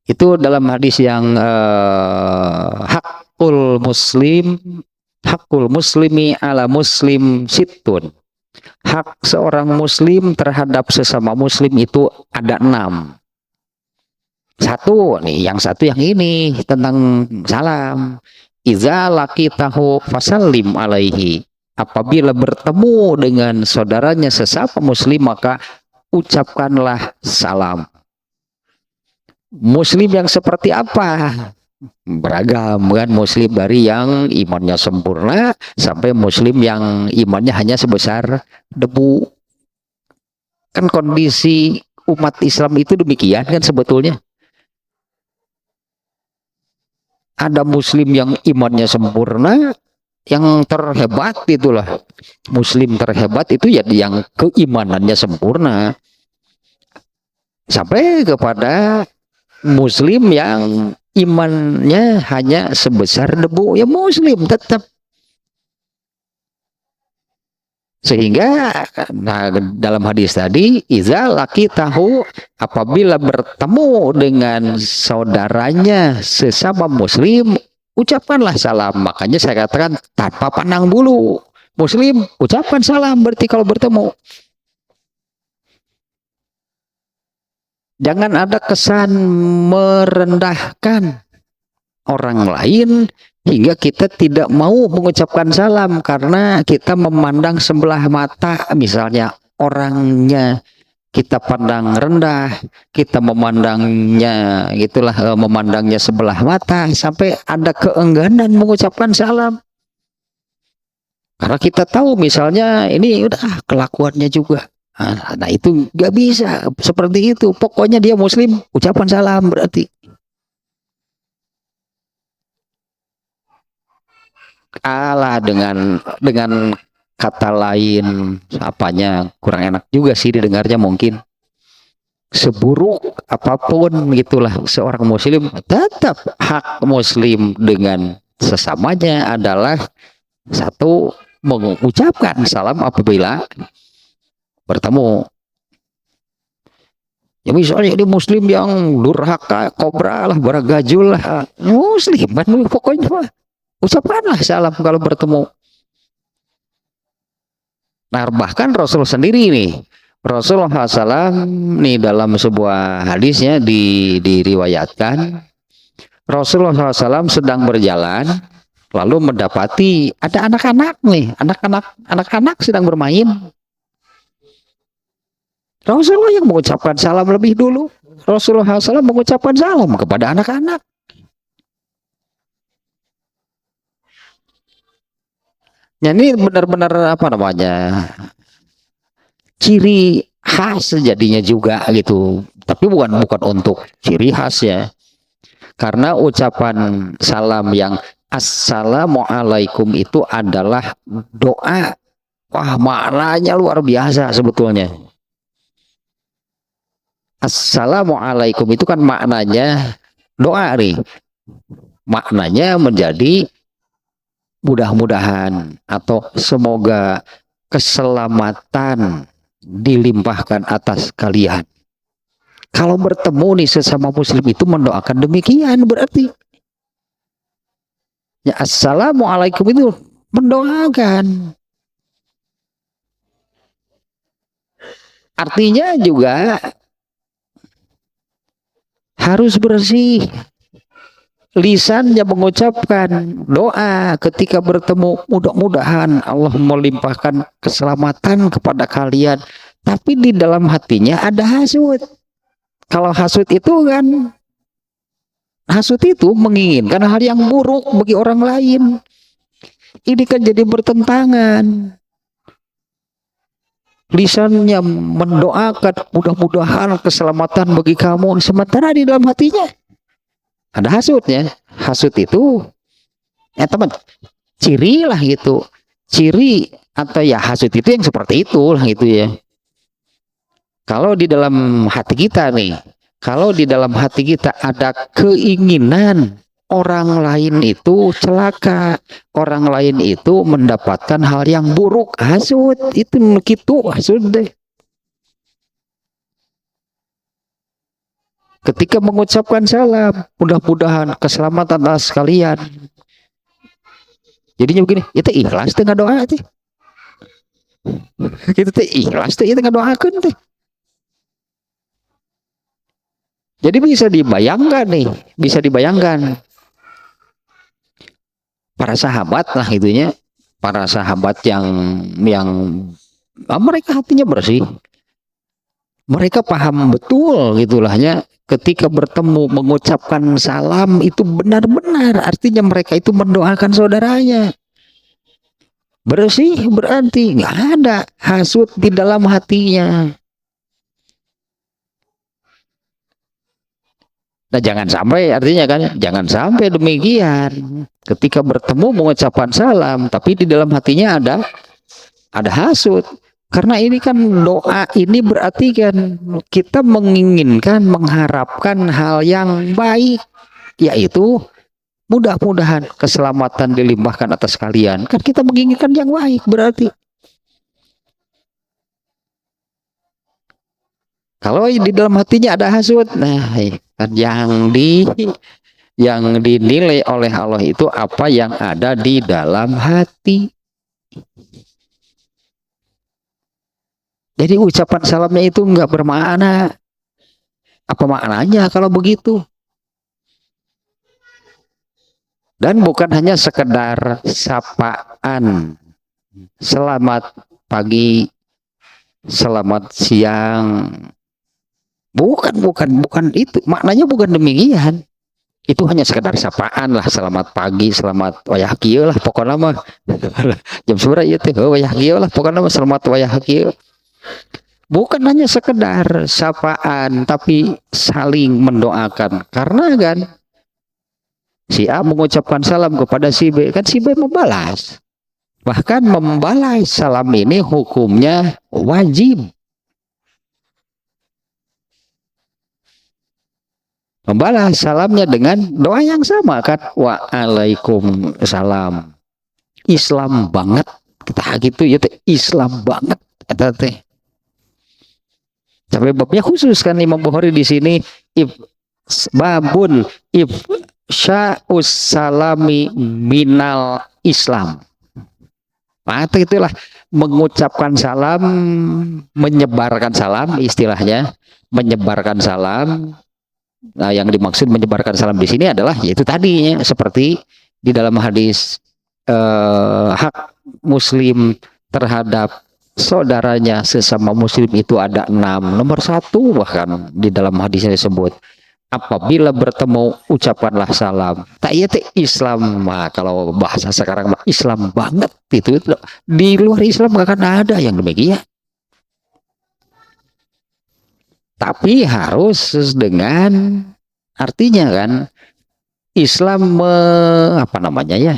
Speaker 1: Itu dalam hadis yang hakul muslimi ala muslim situn. Hak seorang muslim terhadap sesama muslim itu ada 6. Satu nih, yang satu yang ini tentang salam. Iza laqitahu fasallim alaihi. Apabila bertemu dengan saudaranya sesama muslim, maka ucapkanlah salam. Muslim yang seperti apa? Beragam kan, muslim dari yang imannya sempurna sampai muslim yang imannya hanya sebesar debu. Kan kondisi umat Islam itu demikian kan sebetulnya. Ada muslim yang imannya sempurna, yang terhebat itulah. Muslim terhebat itu ya yang keimanannya sempurna. Sampai kepada muslim yang imannya hanya sebesar debu, ya muslim tetap. Sehingga nah, dalam hadis tadi, iza laqitahu, apabila bertemu dengan saudaranya sesama muslim, ucapkanlah salam. Makanya saya katakan tanpa pandang bulu, muslim ucapkan salam berarti kalau bertemu. Jangan ada kesan merendahkan orang lain hingga kita tidak mau mengucapkan salam karena kita memandang sebelah mata, misalnya orangnya kita pandang rendah, kita memandangnya gitulah, memandangnya sebelah mata sampai ada keengganan mengucapkan salam. Karena kita tahu misalnya ini udah kelakuannya juga. Nah itu gak bisa seperti itu. Pokoknya dia muslim, ucapan salam berarti. Kalah dengan kata lain, apanya kurang enak juga sih didengarnya mungkin. Seburuk apapun gitulah seorang muslim, tetap hak muslim dengan sesamanya adalah satu, mengucapkan salam apabila bertemu. Ya misalnya dia muslim yang durhaka, kobra lah, baragajul lah, muslim kan pokoknya mah Ucapkanlah salam kalau bertemu. Nah, bahkan Rasul sendiri nih, Rasulullah SAW nih dalam sebuah hadisnya diriwayatkan, Rasulullah SAW sedang berjalan, lalu mendapati ada anak-anak nih, anak-anak sedang bermain. Rasulullah yang mengucapkan salam lebih dulu. Rasulullah SAW mengucapkan salam kepada anak-anak. Ya, ini benar-benar apa namanya, ciri khas jadinya juga gitu. Tapi bukan untuk ciri khas ya. Karena ucapan salam yang assalamualaikum itu adalah doa. Wah, maknanya luar biasa sebetulnya. Assalamualaikum itu kan maknanya doa nih. Maknanya menjadi mudah-mudahan atau semoga keselamatan dilimpahkan atas kalian. Kalau bertemu nih sesama muslim itu mendoakan demikian berarti. Ya, assalamualaikum itu mendoakan. Artinya juga harus bersih. Lisannya mengucapkan doa ketika bertemu, mudah-mudahan Allah melimpahkan keselamatan kepada kalian. Tapi di dalam hatinya ada hasud. Kalau hasud itu kan, hasud itu menginginkan hal yang buruk bagi orang lain. Ini kan jadi bertentangan. Lisannya mendoakan mudah-mudahan keselamatan bagi kamu, sementara di dalam hatinya ada hasudnya. Hasud itu ya teman, ciri lah gitu, ciri atau ya hasud itu yang seperti itu lah gitu ya. Kalau di dalam hati kita nih, kalau di dalam hati kita ada keinginan orang lain itu celaka, orang lain itu mendapatkan hal yang buruk, hasud itu gitu, hasud deh. Ketika mengucapkan salam, mudah-mudahan keselamatan atas kalian. Jadinya begini, itu ikhlas tengah doa teh. Kita teh ikhlas teh tengah doakan teh. Jadi bisa dibayangkan nih, bisa dibayangkan para sahabat lah itunya, para sahabat yang mereka hatinya bersih. Mereka paham betul gitulahnya. Ketika bertemu mengucapkan salam itu benar-benar artinya mereka itu mendoakan saudaranya. Bersih berarti nggak ada hasud di dalam hatinya. Nah, jangan sampai artinya kan, jangan sampai demikian. Ketika bertemu mengucapkan salam tapi di dalam hatinya ada hasud. Karena ini kan doa ini berarti kan kita menginginkan, mengharapkan hal yang baik, yaitu mudah-mudahan keselamatan dilimpahkan atas kalian. Kan kita menginginkan yang baik berarti. Kalau di dalam hatinya ada hasud, nah kan yang dinilai oleh Allah itu apa yang ada di dalam hati. Jadi ucapan salamnya itu enggak bermakna. Apa maknanya kalau begitu? Dan bukan hanya sekedar sapaan. Selamat pagi, selamat siang. Bukan itu. Maknanya bukan demikian. Itu hanya sekedar sapaan lah, selamat pagi, selamat wayah kieu lah pokoknya mah. Jam seberapa ieu teh? Wayah kieu lah pokoknya mah selamat wayah kieu. Bukan hanya sekedar sapaan, tapi saling mendoakan. Karena kan si A mengucapkan salam kepada si B, kan si B membalas. Bahkan membalas salam ini hukumnya wajib. Membalas salamnya dengan doa yang sama kan, waalaikumsalam. Islam banget kita gitu ya teh, Islam banget kata teh. Sampai babnya khusus kan Imam Bukhari di sini, babun sya'us salami minal Islam. Nah, itulah mengucapkan salam, menyebarkan salam, istilahnya menyebarkan salam. Nah, yang dimaksud menyebarkan salam di sini adalah yaitu tadi ya, seperti di dalam hadis hak muslim terhadap saudaranya sesama muslim itu ada 6. Nomor 1 bahkan di dalam hadisnya disebut, apabila bertemu ucapkanlah salam. Tak iya teh Islam mah, kalau bahasa sekarang mah Islam banget itu. Di luar Islam gak akan ada yang demikian. Tapi harus dengan artinya kan, Islam apa namanya ya,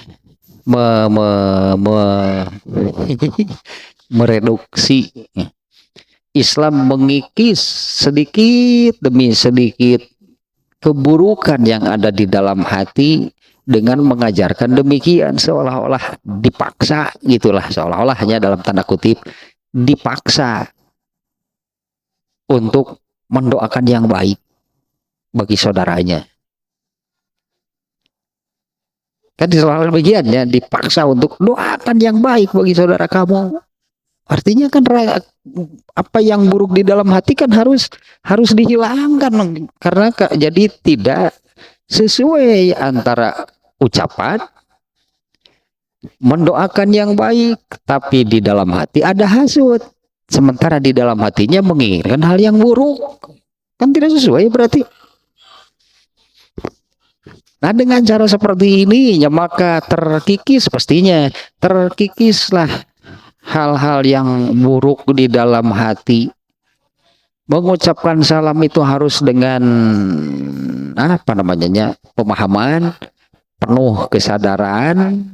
Speaker 1: mereduksi, Islam mengikis sedikit demi sedikit keburukan yang ada di dalam hati dengan mengajarkan demikian, seolah-olah dipaksa gitulah, seolah-olah hanya dalam tanda kutip dipaksa untuk mendoakan yang baik bagi saudaranya. Kan soal bagian ya, dipaksa untuk doakan yang baik bagi saudara kamu. Artinya kan apa yang buruk di dalam hati kan harus dihilangkan, karena jadi tidak sesuai antara ucapan mendoakan yang baik tapi di dalam hati ada hasut, sementara di dalam hatinya menginginkan hal yang buruk, kan tidak sesuai berarti. Nah, dengan cara seperti ini ya maka terkikislah hal-hal yang buruk di dalam hati. Mengucapkan salam itu harus dengan apa namanya, pemahaman, penuh kesadaran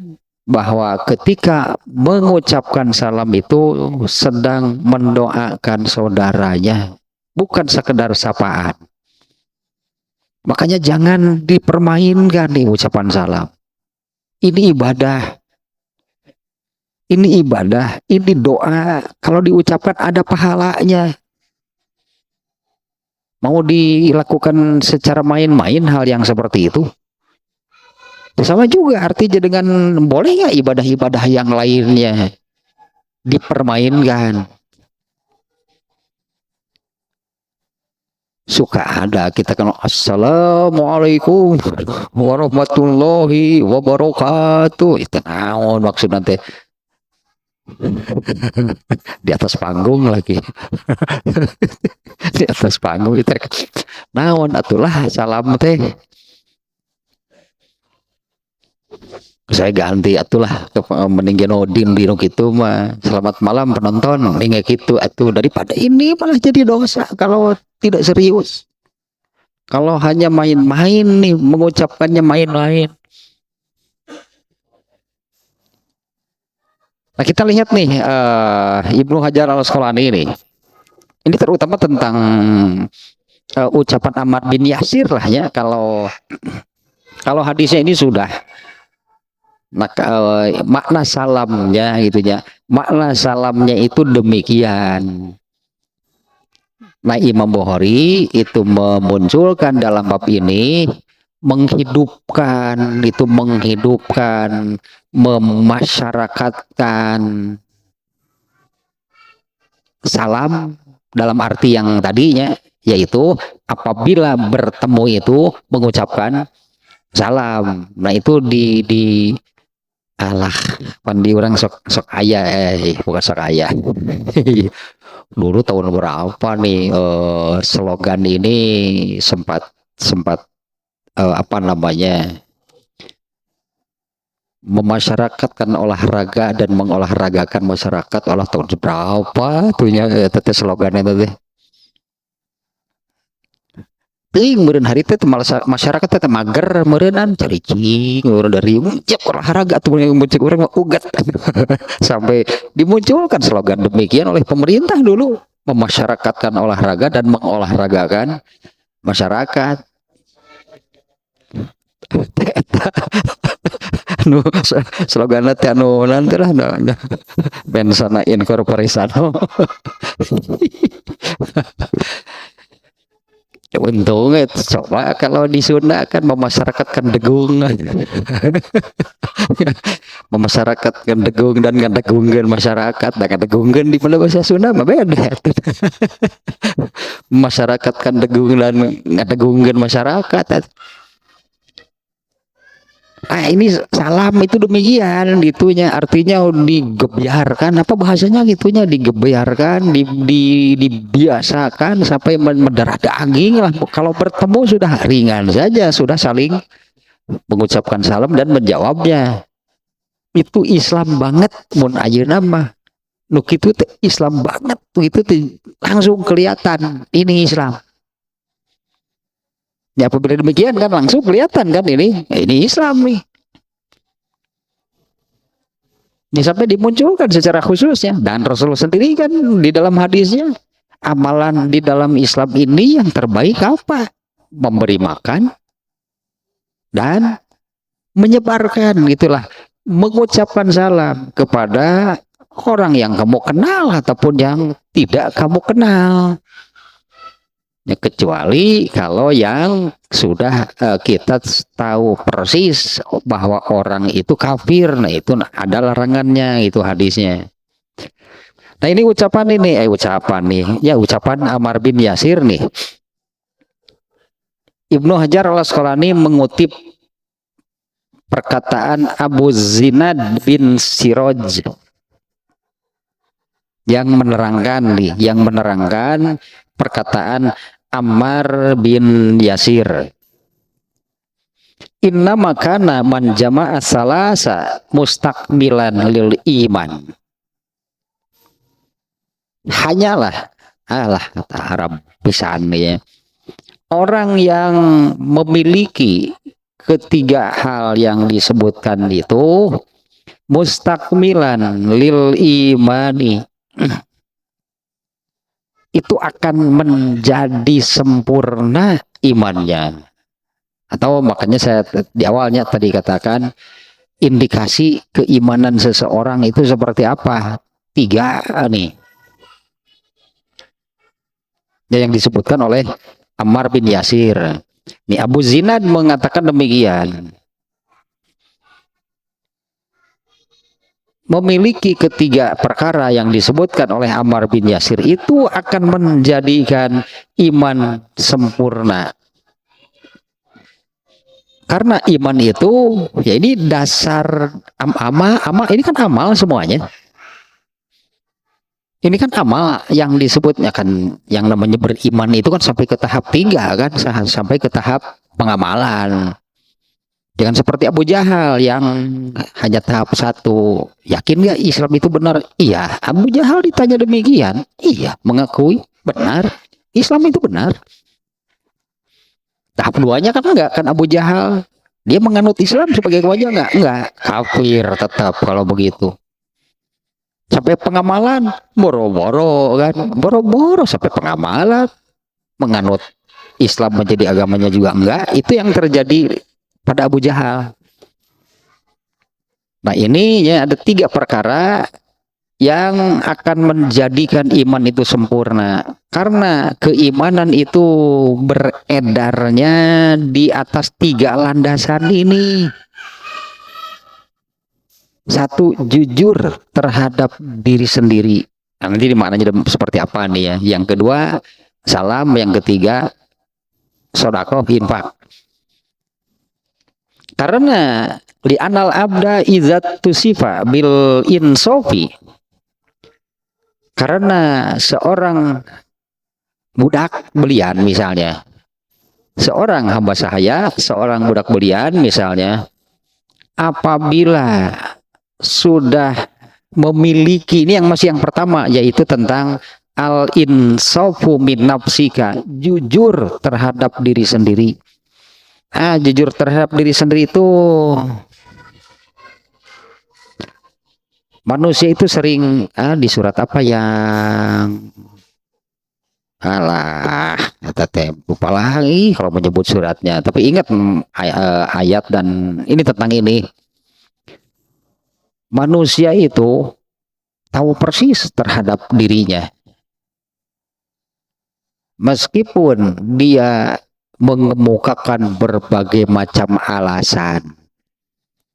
Speaker 1: bahwa ketika mengucapkan salam itu sedang mendoakan saudaranya, bukan sekedar sapaan. Makanya jangan dipermainkan nih ucapan salam. Ini ibadah. Ini ibadah, ini doa. Kalau diucapkan ada pahalanya. Mau dilakukan secara main-main hal yang seperti itu. Sama juga artinya dengan boleh nggak ibadah-ibadah yang lainnya dipermainkan. Suka ada kita kan assalamualaikum warahmatullahi wabarakatuh. Itu naon maksud nanti. Di atas panggung lagi. Di atas panggung itu naon atulah salam teh, saya ganti atulah ke meninggian Odin di gitu mah, selamat malam penonton ingat gitu atuh, daripada ini malah jadi dosa kalau tidak serius, kalau hanya main-main nih mengucapkannya main-main. Nah, kita lihat nih Ibnu Hajar al-Asqalani ini terutama tentang ucapan Ammar bin Yasir lah ya. Kalau hadisnya ini sudah maka makna salamnya gitu ya. Makna salamnya itu demikian. Nah, Imam Bukhari itu memunculkan dalam bab ini menghidupkan, memasyarakatkan salam dalam arti yang tadinya, yaitu apabila bertemu itu mengucapkan salam. Nah, itu di alah pandi orang sok ayah bukan sok ayah. Dulu tahun berapa nih slogan ini sempat apa namanya, memasyarakatkan olahraga dan mengolahragakan masyarakat. Olah tahun berapa tuhnya tete slogan itu teh. Ting meureun hari teh masyarakat teh mager meureunnan cari cing dari cek olahraga tuh muncul urang ugat. Sampai dimunculkan slogan demikian oleh pemerintah dulu, memasyarakatkan olahraga dan mengolahragakan masyarakat. Nu slogan teh anu nanti lah bensana incorporisano. Untungnya coba kalau di Sunda kan memasyarakatkan degung, memasyarakatkan degung dan ngadegungkeun masyarakat, dan ngadegungkeun di mana bahasa Sunda mah beda. Memasyarakatkan degung dan ngadegungkeun masyarakat. Ah ini salam itu demikian gitunya, artinya digebiarkan, apa bahasanya gitunya, digebiarkan, dibiasakan sampai mendarah daging lah. Kalau bertemu sudah ringan saja, sudah saling mengucapkan salam dan menjawabnya. Itu Islam banget mun ayeuna mah. Nu kitu teh Islam banget tuh, itu tuh langsung kelihatan ini Islam. Ya apabila demikian kan langsung kelihatan kan ini Islam nih. Ini sampai dimunculkan secara khususnya, dan Rasulullah sendiri kan di dalam hadisnya, amalan di dalam Islam ini yang terbaik apa? Memberi makan dan menyebarkan, gitulah, mengucapkan salam kepada orang yang kamu kenal ataupun yang tidak kamu kenal. Ya, kecuali kalau yang sudah kita tahu persis bahwa orang itu kafir, nah itu ada larangannya, itu hadisnya. Nah ini ucapan ucapan Ammar bin Yasir nih. Ibnu Hajar al-Asqalani mengutip perkataan Abu Zinad bin Siroj yang menerangkan perkataan Ammar bin Yasir. Inna makana man jama'a salasa mustakmilan lil iman. Hanyalah, kata Arab pisan ya, orang yang memiliki ketiga hal yang disebutkan itu mustakmilan lil imani, itu akan menjadi sempurna imannya. Atau makanya saya di awalnya tadi katakan indikasi keimanan seseorang itu seperti apa? 3 nih. Yang disebutkan oleh Ammar bin Yasir. Ini Abu Zinad mengatakan demikian. Memiliki ketiga perkara yang disebutkan oleh Ammar bin Yasir itu akan menjadikan iman sempurna. Karena iman itu ya ini dasar amal ini kan amal semuanya. Ini kan amal yang disebutnya kan, yang namanya beriman itu kan sampai ke tahap 3 kan, sampai ke tahap pengamalan. Jangan seperti Abu Jahal yang hanya tahap 1. Yakin nggak Islam itu benar? Iya. Abu Jahal ditanya demikian, iya, mengakui benar Islam itu benar. Tahap 2-nya kan enggak, kan Abu Jahal dia menganut Islam sebagai kewajiban enggak, kafir tetap kalau begitu. Sampai pengamalan boro-boro kan, boro-boro sampai pengamalan, menganut Islam menjadi agamanya juga enggak. Itu yang terjadi pada Abu Jahal. Nah ini ya ada 3 perkara yang akan menjadikan iman itu sempurna. Karena keimanan itu beredarnya di atas 3 landasan ini. 1, jujur terhadap diri sendiri. Nah, nanti maknanya seperti apa nih ya. Yang kedua, salam. Yang ketiga, sedekah, infak. Karena li anal abda idzat tusifa bil insofi. Karena seorang budak belian misalnya, seorang hamba sahaya, seorang budak belian misalnya, apabila sudah memiliki, ini yang masih yang pertama, yaitu tentang al insofu min nafsika, jujur terhadap diri sendiri. Jujur terhadap diri sendiri itu manusia itu sering di surat apa yang kata lupa lagi kalau menyebut suratnya, tapi ingat ayat dan ini tentang ini. Manusia itu tahu persis terhadap dirinya. meskipun dia mengemukakan berbagai macam alasan.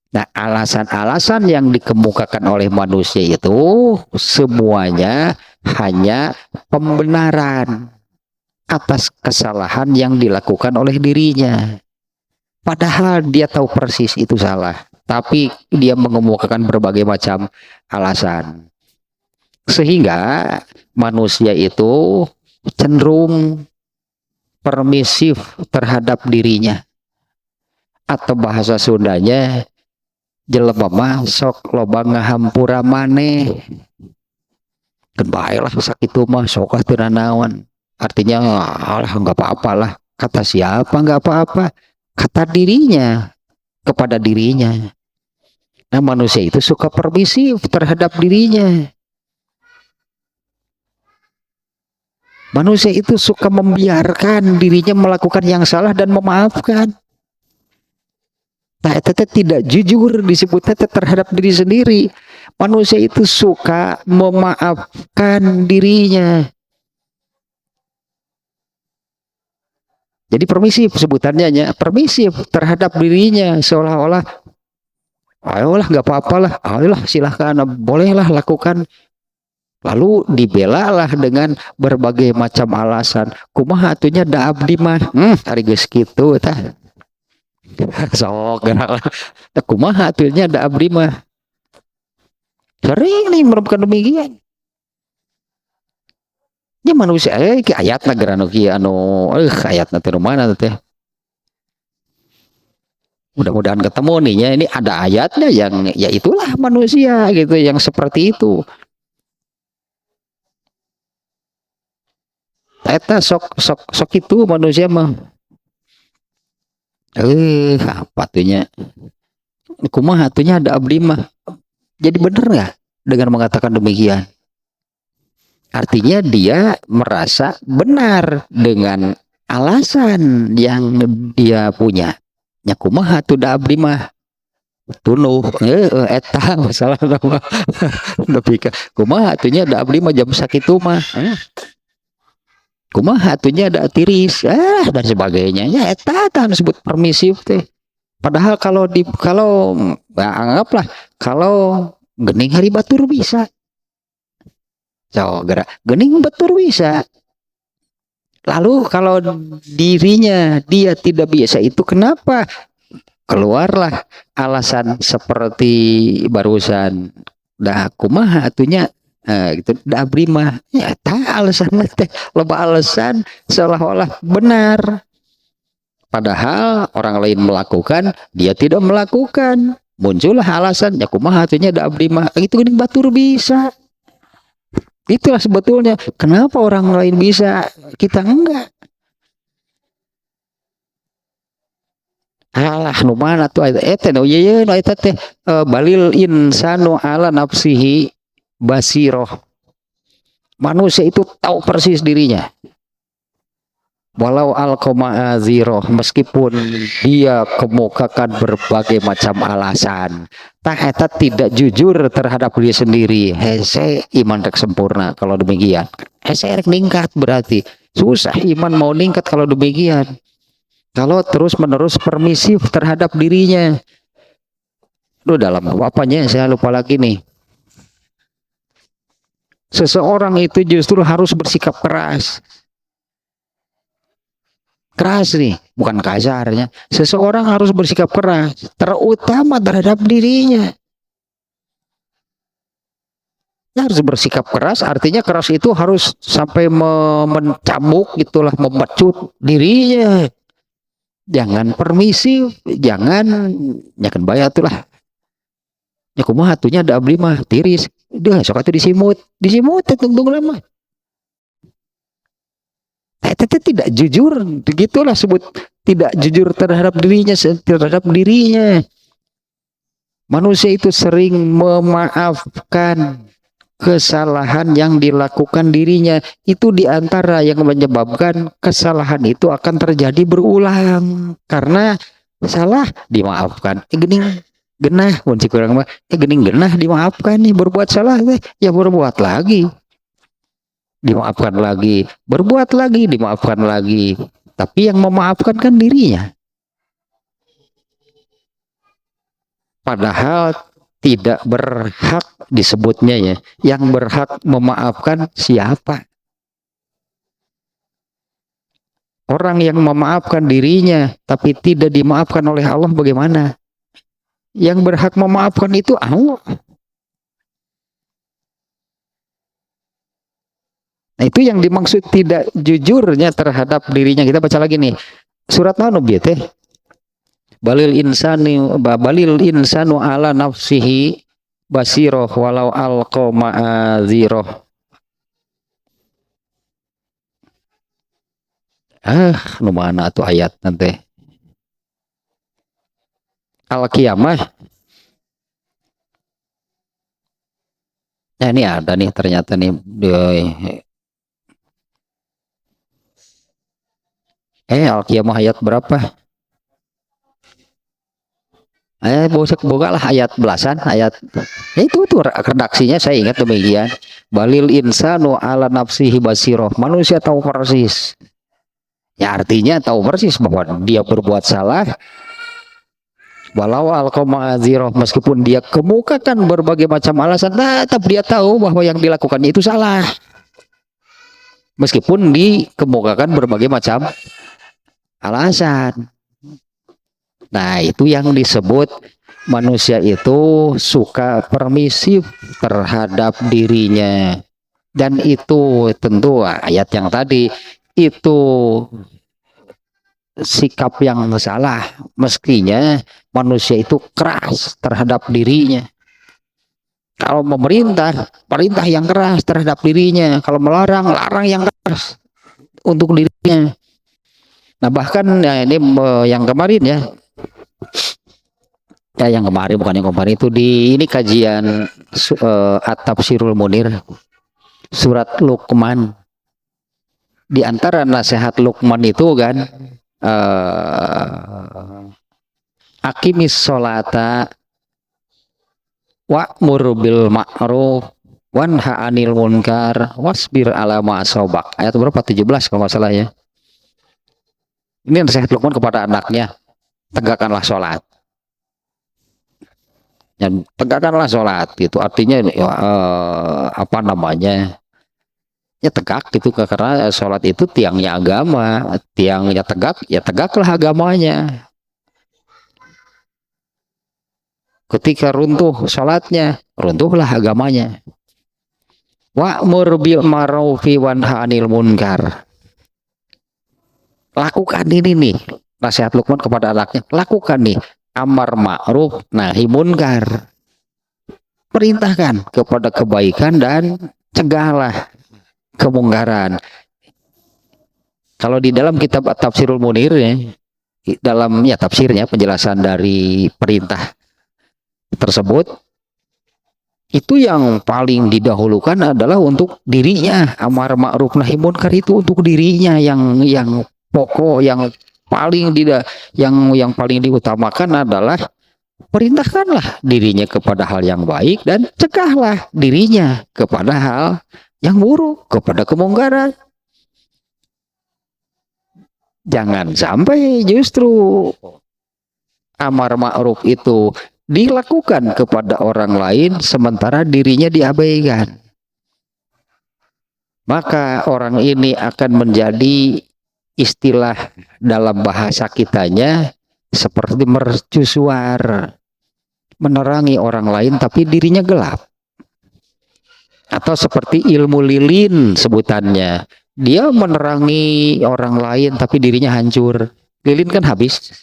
Speaker 1: Nah, alasan-alasan yang dikemukakan oleh manusia itu semuanya hanya pembenaran atas kesalahan yang dilakukan oleh dirinya. Padahal dia tahu persis itu salah, tapi dia mengemukakan berbagai macam alasan. Sehingga manusia itu cenderung permisif terhadap dirinya. Atau bahasa Sundanya, jelema mah sok loba ngahampura maneh. Kan baiklah sakitu mah sok teu nanaon. Artinya alah enggak apa-apalah. Kata siapa enggak apa-apa? Kata dirinya kepada dirinya. Nah, manusia itu suka permisif terhadap dirinya. Manusia itu suka membiarkan dirinya melakukan yang salah dan memaafkan. Nah, itu tidak jujur disebutnya terhadap diri sendiri. Manusia itu suka memaafkan dirinya. Jadi permisif sebutannya, permisif terhadap dirinya, seolah-olah ayolah nggak apa-apalah, ayolah silahkan, bolehlah lakukan. Lalu dibelalah dengan berbagai macam alasan. Kumaha atunya da abdi mah, ari geus kitu tah. Sok kumaha atunya da abdi mah. Sering nih merupakan demikian. Ya manusia ki ayatna geurana kieu anu ayatna teh mana teh. Mudah-mudahan ketemu nih ya, ini ada ayatnya yang ya itulah manusia gitu yang seperti itu. Eta sok itu manusia mah. Apa tuhnya? Kumaha atunya ada abdi mah. Jadi benar nggak dengan mengatakan demikian? Artinya dia merasa benar dengan alasan yang dia punya. Nya kumaha tuh da abdi mah. Tunuh eta masalah nama. Tapi kumaha atunya da abdi mah jam sakitu mah. Kumaha atunya da tiris dan sebagainya. Ya eta kan disebut permisif teh. Padahal kalau anggaplah kalau gening hari batur bisa. So, gening batur bisa. Lalu kalau dirinya dia tidak biasa itu kenapa? Keluarlah alasan seperti barusan. Dah kumaha atunya gitu da abdi mah. Ya tah alasan teh loba alasan seolah-olah benar. Padahal orang lain melakukan, dia tidak melakukan. Muncullah alasan, ya kumaha atunya da abdi mah. Itu geuning batur bisa. Itulah sebetulnya kenapa orang lain bisa, kita enggak. Alah nu mana tuh eta no ye no eta teh balil insanu ala nafsihi basiroh. Manusia itu tahu persis dirinya. Walau alqoma aziroh, meskipun dia kemukakan berbagai macam alasan, tak eta tidak jujur terhadap diri sendiri. Hese iman rek sempurna kalau demikian. Hese rek ningkat berarti susah iman mau ningkat kalau demikian. Kalau terus menerus permisif terhadap dirinya. Duh, dalam apanya saya lupa lagi nih. Seseorang itu justru harus bersikap keras. Keras nih, bukan kasarnya. Seseorang harus bersikap keras, terutama terhadap dirinya. Harus bersikap keras, artinya keras itu harus sampai mencambuk gitulah, memecut dirinya. Jangan permisif, jangan bayar itulah. Ya kumaha atunya da abdi mah tiris. Dah sok atuh disimut tungtung lama. Itu tidak jujur, begitulah sebut tidak jujur terhadap dirinya. Manusia itu sering memaafkan kesalahan yang dilakukan dirinya. Itu diantara yang menyebabkan kesalahan itu akan terjadi berulang. Karena salah dimaafkan. Gening genah, kunci kurang mah. Gening genah dimaafkan nih, berbuat salah ya berbuat lagi. dimaafkan lagi, berbuat lagi, dimaafkan lagi. Tapi yang memaafkan kan dirinya. Padahal tidak berhak disebutnya ya. Yang berhak memaafkan siapa? Orang yang memaafkan dirinya tapi tidak dimaafkan oleh Allah bagaimana? Yang berhak memaafkan itu Allah. Nah, itu yang dimaksud tidak jujurnya terhadap dirinya. Kita baca lagi nih. Surat mana teh? Balil insanu ala nafsihi basiroh walau alqa ma'aziroh. Nu mana tuh ayat nanti? Al-Qiyamah. Nah, ini ada nih ternyata nih. Al-Qiyamah ayat berapa? Boga lah ayat belasan, ayat itu tuh redaksinya saya ingat demikian. Balil insanu ala nafsihi basiroh, manusia tahu persis. Ya artinya tahu persis bahwa dia berbuat salah. Walau alqama aziroh, meskipun dia kemukakan berbagai macam alasan, tetap dia tahu bahwa yang dilakukannya itu salah. Meskipun dikemukakan berbagai macam alasan. Nah, itu yang disebut manusia itu suka permisif terhadap dirinya. Dan itu tentu ayat yang tadi itu sikap yang salah. Mestinya manusia itu keras terhadap dirinya. Kalau memerintah, perintah yang keras terhadap dirinya. Kalau melarang, larang yang keras untuk dirinya. Nah, bahkan ya, ini yang kemarin ya. Yang kemarin bukan yang kemarin itu ini kajian At-Tafsirul Munir surat Luqman. Di antara nasihat Luqman itu kan aqimis sholata wa'mur bil ma'ruf wanha 'anil munkar wasbir 'ala ma asabak. Ayat berapa? 17 kalau nggak salah ya. Ini nasihat Luqman kepada anaknya. Tegakkanlah sholat. Dan tegakkanlah sholat gitu, artinya apa namanya ya tegak gitu, karena sholat itu tiangnya agama, tiangnya tegak ya tegaklah agamanya. Ketika runtuh sholatnya, runtuhlah agamanya. Wa'mur bil ma'rufi wanha 'anil munkar. Lakukan ini nih, nasihat Luqman kepada anaknya, lakukan nih amar ma'ruf nahi munkar, perintahkan kepada kebaikan dan cegahlah kemungkaran. Kalau di dalam kitab Tafsirul Munir ya, dalam ya tafsirnya penjelasan dari perintah tersebut, itu yang paling didahulukan adalah untuk dirinya. Amar ma'ruf nahi munkar itu untuk dirinya yang pokok, yang paling yang paling diutamakan adalah perintahkanlah dirinya kepada hal yang baik dan cegahlah dirinya kepada hal yang buruk, kepada kemungkaran. Jangan sampai justru amar ma'ruf itu dilakukan kepada orang lain sementara dirinya diabaikan. Maka orang ini akan menjadi istilah dalam bahasa kitanya seperti mercusuar, menerangi orang lain tapi dirinya gelap. Atau seperti ilmu lilin sebutannya, dia menerangi orang lain tapi dirinya hancur. Lilin kan habis.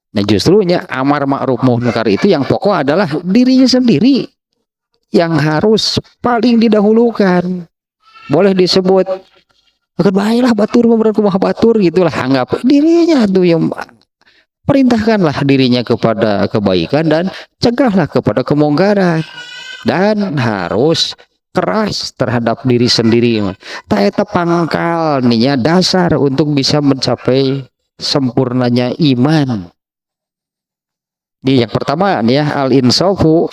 Speaker 1: Nah, justrunya amar ma'ruf munkar itu yang pokok adalah dirinya sendiri yang harus paling didahulukan. Boleh disebut baiklah batur kumaha batur gitulah, anggap dirinya tuh yang perintahkanlah dirinya kepada kebaikan dan cegahlah kepada kemungkaran, dan harus keras terhadap diri sendiri. Tak eta pangkal ninya dasar untuk bisa mencapai sempurnanya iman. Yang pertama nih ya, al insafu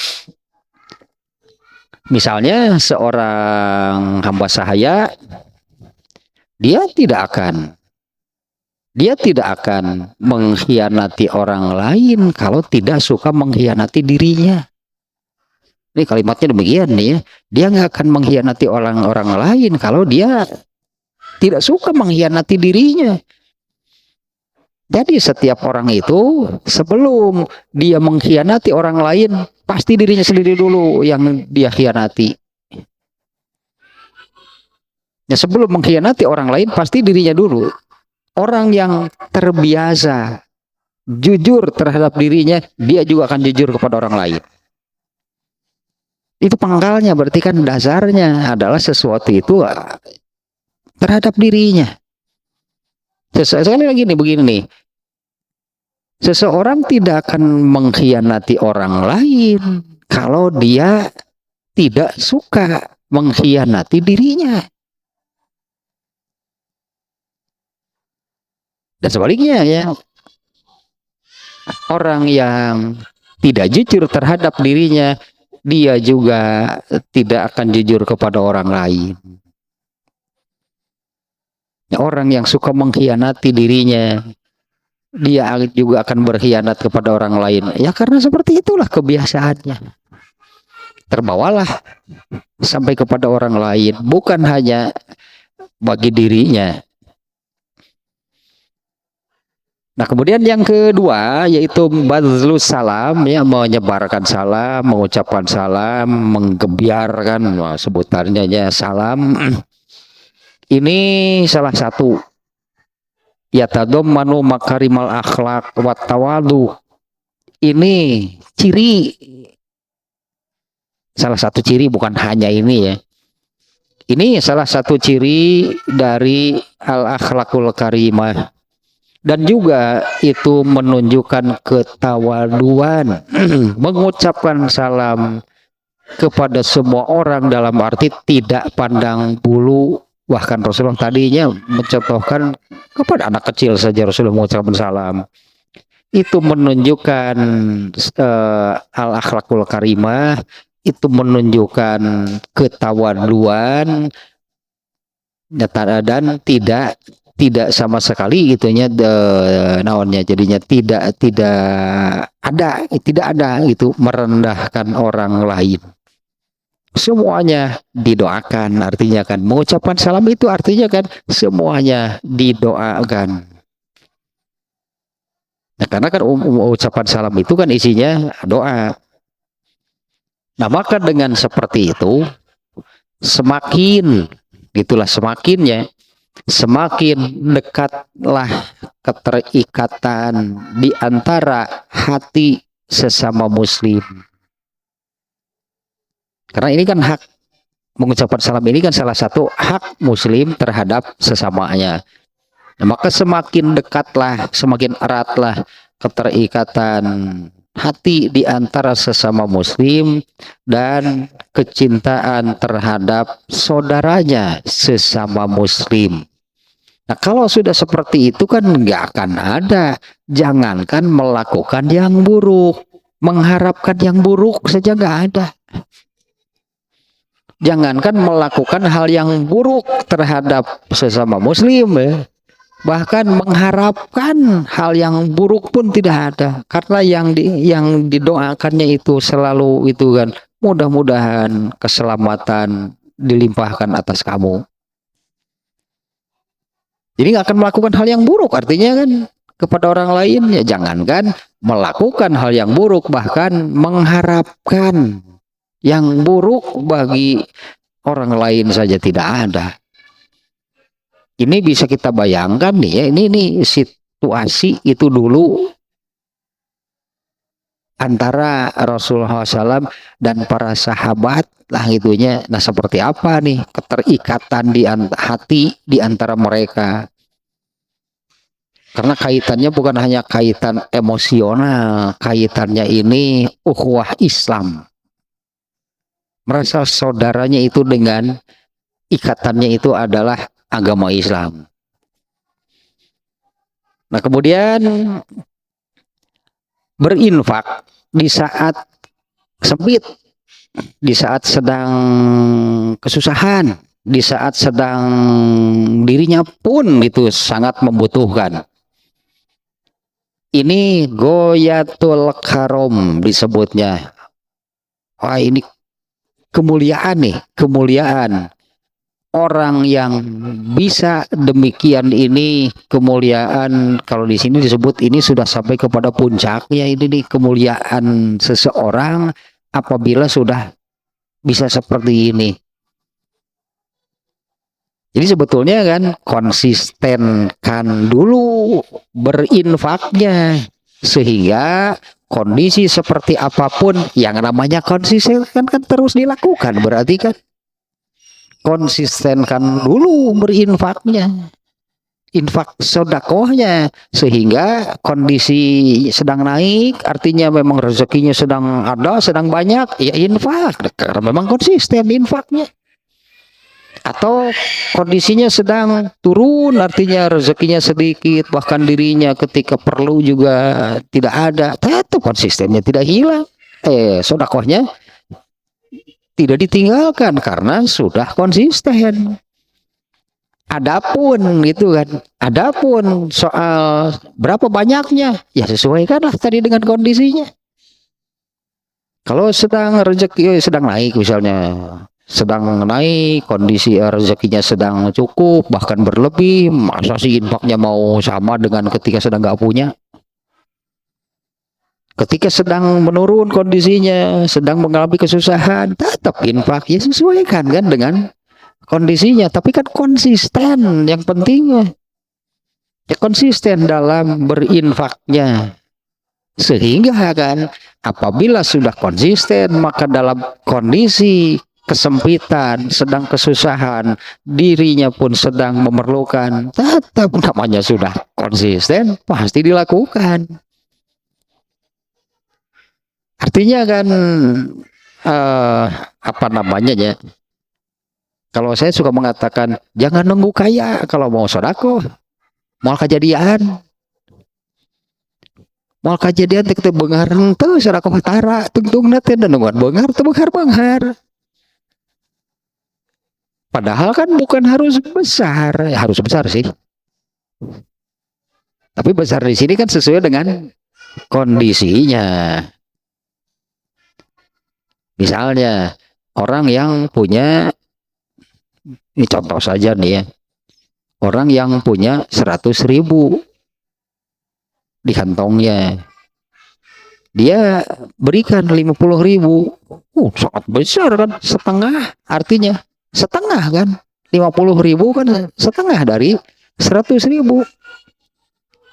Speaker 1: Misalnya seorang hamba sahaya, dia tidak akan dia tidak akan mengkhianati orang lain kalau tidak suka mengkhianati dirinya. Ini kalimatnya demikian nih ya. Dia nggak akan mengkhianati orang-orang lain kalau dia tidak suka mengkhianati dirinya. Jadi setiap orang itu sebelum dia mengkhianati orang lain, pasti dirinya sendiri dulu yang dia khianati. Ya, sebelum mengkhianati orang lain, pasti dirinya dulu. Orang yang terbiasa jujur terhadap dirinya, dia juga akan jujur kepada orang lain. Itu pangkalnya, berarti kan dasarnya adalah sesuatu itu terhadap dirinya. Sekali lagi nih, begini nih. Seseorang tidak akan mengkhianati orang lain kalau dia tidak suka mengkhianati dirinya. Dan sebaliknya ya, orang yang tidak jujur terhadap dirinya, dia juga tidak akan jujur kepada orang lain. Orang yang suka mengkhianati dirinya, dia juga akan berkhianat kepada orang lain. Ya karena seperti itulah kebiasaannya. Terbawalah sampai kepada orang lain, bukan hanya bagi dirinya. Nah, kemudian yang kedua yaitu badlus salam, ya, menyebarkan salam, mengucapkan salam, menggebiarkan, sebutannya ya salam. Ini salah satu yatadommanu makarimal akhlak wat tawadu. Ini ciri, salah satu ciri, bukan hanya ini ya. Ini salah satu ciri dari al-akhlakul karimah. Dan juga itu menunjukkan ketawaduan. Mengucapkan salam kepada semua orang dalam arti tidak pandang bulu. Bahkan Rasulullah tadinya mencontohkan kepada anak kecil saja Rasulullah mengucapkan salam. Itu menunjukkan al-akhlakul karimah. Itu menunjukkan ketawaduan dan tidak sama sekali itunya naonnya, jadinya tidak ada gitu merendahkan orang lain. Semuanya didoakan, artinya kan mengucapkan salam itu artinya kan semuanya didoakan. Nah, karena kan ucapan salam itu kan isinya doa. Nah, maka dengan seperti itu semakin gitulah, semakin dekatlah keterikatan di antara hati sesama muslim. Karena ini kan hak, mengucapkan salam ini kan salah satu hak muslim terhadap sesamanya. Nah, maka semakin dekatlah, semakin eratlah keterikatan hati di antara sesama muslim dan kecintaan terhadap saudaranya sesama muslim. Nah, kalau sudah seperti itu kan nggak akan ada, jangankan melakukan yang buruk, mengharapkan yang buruk saja nggak ada. Jangankan melakukan hal yang buruk terhadap sesama muslim, bahkan mengharapkan hal yang buruk pun tidak ada, karena yang didoakannya itu selalu itu kan, mudah-mudahan keselamatan dilimpahkan atas kamu. Jadi nggak akan melakukan hal yang buruk, artinya kan kepada orang lain ya, jangankan melakukan hal yang buruk, bahkan mengharapkan yang buruk bagi orang lain saja tidak ada. Ini bisa kita bayangkan nih ya, ini situasi itu dulu antara Rasulullah SAW dan para sahabat lah itunya. Nah, seperti apa nih keterikatan di hati di antara mereka? Karena kaitannya bukan hanya kaitan emosional, kaitannya ini ukhuwah Islam. Merasa saudaranya itu dengan ikatannya itu adalah agama Islam. Nah, kemudian berinfak di saat sempit, di saat sedang kesusahan, di saat sedang dirinya pun itu sangat membutuhkan. Ini goyatul karom disebutnya. Wah, ini kemuliaan nih, kemuliaan. Orang yang bisa demikian ini kemuliaan, kalau di sini disebut ini sudah sampai kepada puncaknya, ini nih kemuliaan seseorang apabila sudah bisa seperti ini. Jadi sebetulnya kan konsistenkan dulu berinfaknya, sehingga kondisi seperti apapun yang namanya konsisten kan terus dilakukan, berarti kan konsistenkan dulu berinfaknya, infak sodakohnya, sehingga kondisi sedang naik, artinya memang rezekinya sedang ada, sedang banyak, ya infak, karena memang konsisten infaknya. Atau kondisinya sedang turun, artinya rezekinya sedikit, bahkan dirinya ketika perlu juga tidak ada, tetap konsistennya tidak hilang, sodakohnya tidak ditinggalkan karena sudah konsisten. Adapun gitu kan, adapun soal berapa banyaknya, ya sesuaikanlah tadi dengan kondisinya. Kalau sedang rezeki sedang naik misalnya, sedang naik, kondisi rezekinya sedang cukup, bahkan berlebih, masa sih infaknya mau sama dengan ketika sedang nggak punya? Ketika sedang menurun kondisinya, sedang mengalami kesusahan, tetap infak, ya sesuaikan kan dengan kondisinya. Tapi kan konsisten yang pentingnya, ya konsisten dalam berinfaknya. Sehingga kan apabila sudah konsisten, maka dalam kondisi kesempitan, sedang kesusahan, dirinya pun sedang memerlukan, tetap namanya sudah konsisten, pasti dilakukan. Artinya kan apa namanya ya? Kalau saya suka mengatakan jangan nunggu kaya kalau mau sodako, mau kejadian, kita bengar tuh sodako hatara, tungtung nanti dan nungguan bengar tuh bengar. Padahal kan bukan harus besar, ya harus besar sih. Tapi besar di sini kan sesuai dengan kondisinya. Misalnya orang yang punya, ini contoh saja nih ya, orang yang punya 100.000 di kantongnya, dia berikan 50.000, sangat besar kan, setengah, artinya setengah kan, 50.000 kan setengah dari 100.000.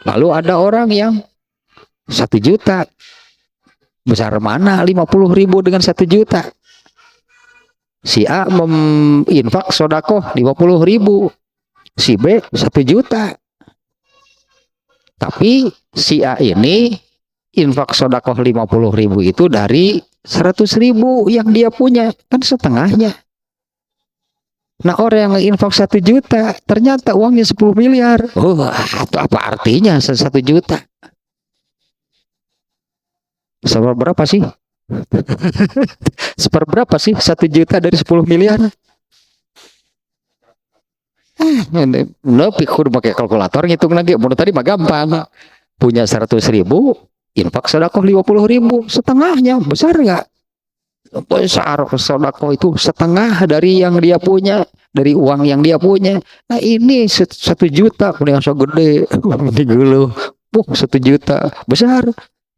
Speaker 1: Lalu ada orang yang 1 juta, besar mana 50.000 dengan 1 juta? Si A menginfak sodakoh 50.000, si B 1 juta. Tapi si A ini infak sodakoh 50.000 itu dari 100.000 yang dia punya, kan setengahnya. Nah orang yang infak 1 juta, ternyata uangnya 10 miliar. Itu apa artinya 1 juta? Seberapa sih? Seberapa sih 1 juta dari 10 miliar? Kudu pakai kalkulator ngitung lagi. Menurut tadi mah gampang. Punya 100.000, infak sedekah 50.000, setengahnya besar nggak? Besar. Sedekah itu setengah dari yang dia punya, dari uang yang dia punya. Nah ini 1 juta, kemudian so gede, 1 juta besar.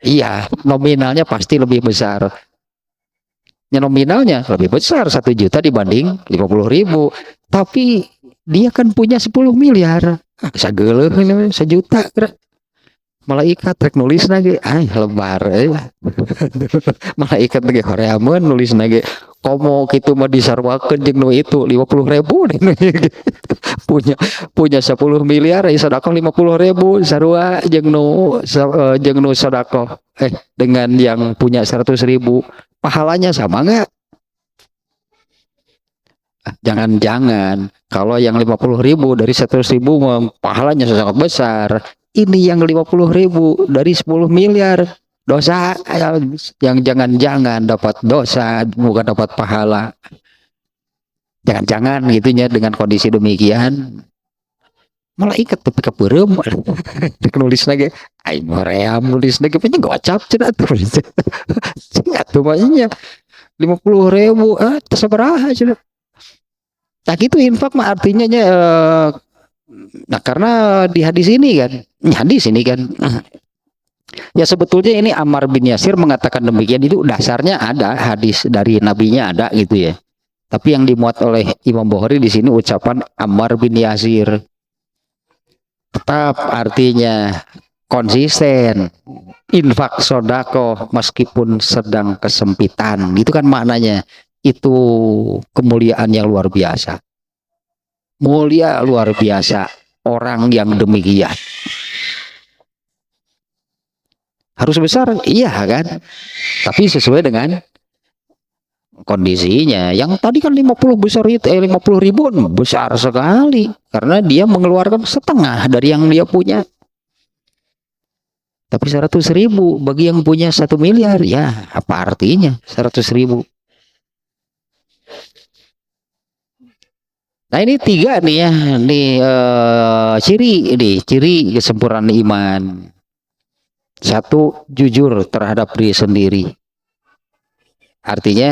Speaker 1: Iya, nominalnya pasti lebih besar. Nominalnya lebih besar 1 juta dibanding 50.000. Tapi dia kan punya 10 miliar. Bisa geleh ini 1 juta. Malaikat rek nulis lagi, lebar malaikat lagi horeaman nulis lagi, komo gitu mah disarwakeun jeung nu itu 50.000 punya 10 miliar ya sedekah 50.000 sarua jeung nu sedekah dengan yang punya 100.000 pahalanya sama enggak? Jangan-jangan kalau yang 50.000 dari 100.000 pahalanya sangat besar. Ini yang 50.000 dari 10 miliar Dosa yang jangan-jangan dapat dosa, bukan dapat pahala. Jangan-jangan gitunya dengan kondisi demikian malaikat tapi keperem nulis lagi aing moream nulis lagi punya gocap cenah tuh cenah tuh banyak 50.000 terseberah cenah. Nah gitu infak mah artinya nah karena di hadis ini kan ya sebetulnya ini Ammar bin Yasir mengatakan demikian itu dasarnya ada hadis dari nabinya ada gitu ya. Tapi yang dimuat oleh Imam Bukhari di sini ucapan Ammar bin Yasir. Tetap artinya konsisten infak sodako meskipun sedang kesempitan, itu kan maknanya. Itu kemuliaan yang luar biasa, mulia luar biasa orang yang demikian. Harus besar, iya kan, tapi sesuai dengan kondisinya. Yang tadi kan 50 besar itu 50.000 besar sekali karena dia mengeluarkan setengah dari yang dia punya. Tapi 100.000 bagi yang punya 1 miliar, ya apa artinya 100.000? Nah ini 3 nih ya, nih ciri kesempurnaan iman. 1, jujur terhadap diri sendiri. Artinya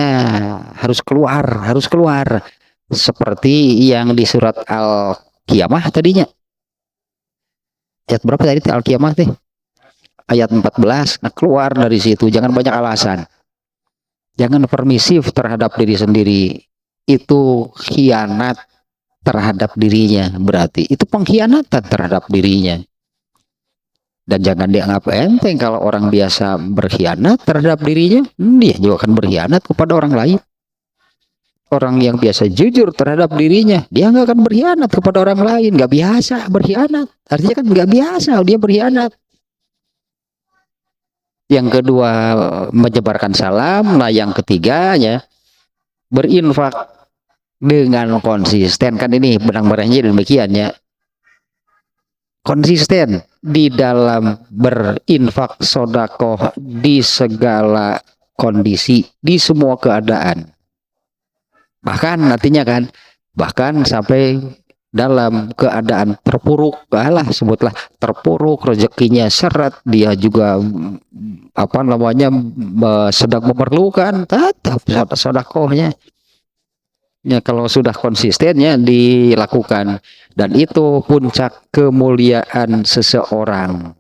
Speaker 1: harus keluar seperti yang di surat Al-Qiyamah tadinya. Ayat berapa tadi Al-Qiyamah teh? Ayat 14. Nah, keluar dari situ, jangan banyak alasan. Jangan permisif terhadap diri sendiri. Itu khianat terhadap dirinya, berarti itu pengkhianatan terhadap dirinya. Dan jangan dianggap enteng kalau orang biasa berkhianat terhadap dirinya, dia juga akan berkhianat kepada orang lain. Orang yang biasa jujur terhadap dirinya, dia nggak akan berkhianat kepada orang lain. Nggak biasa berkhianat, artinya kan nggak biasa dia berkhianat. Yang kedua, menyebarkan salam. Nah yang ketiganya, berinfak dengan konsisten. Kan ini benang-benangnya demikian ya. Konsisten di dalam berinfak sodakoh di segala kondisi, di semua keadaan. Bahkan nantinya kan, bahkan sampai dalam keadaan terpuruk, sebutlah terpuruk, rezekinya seret, dia juga apa namanya sedang memerlukan, tetap sodakohnya. Ya, kalau sudah konsistennya dilakukan, dan itu puncak kemuliaan seseorang.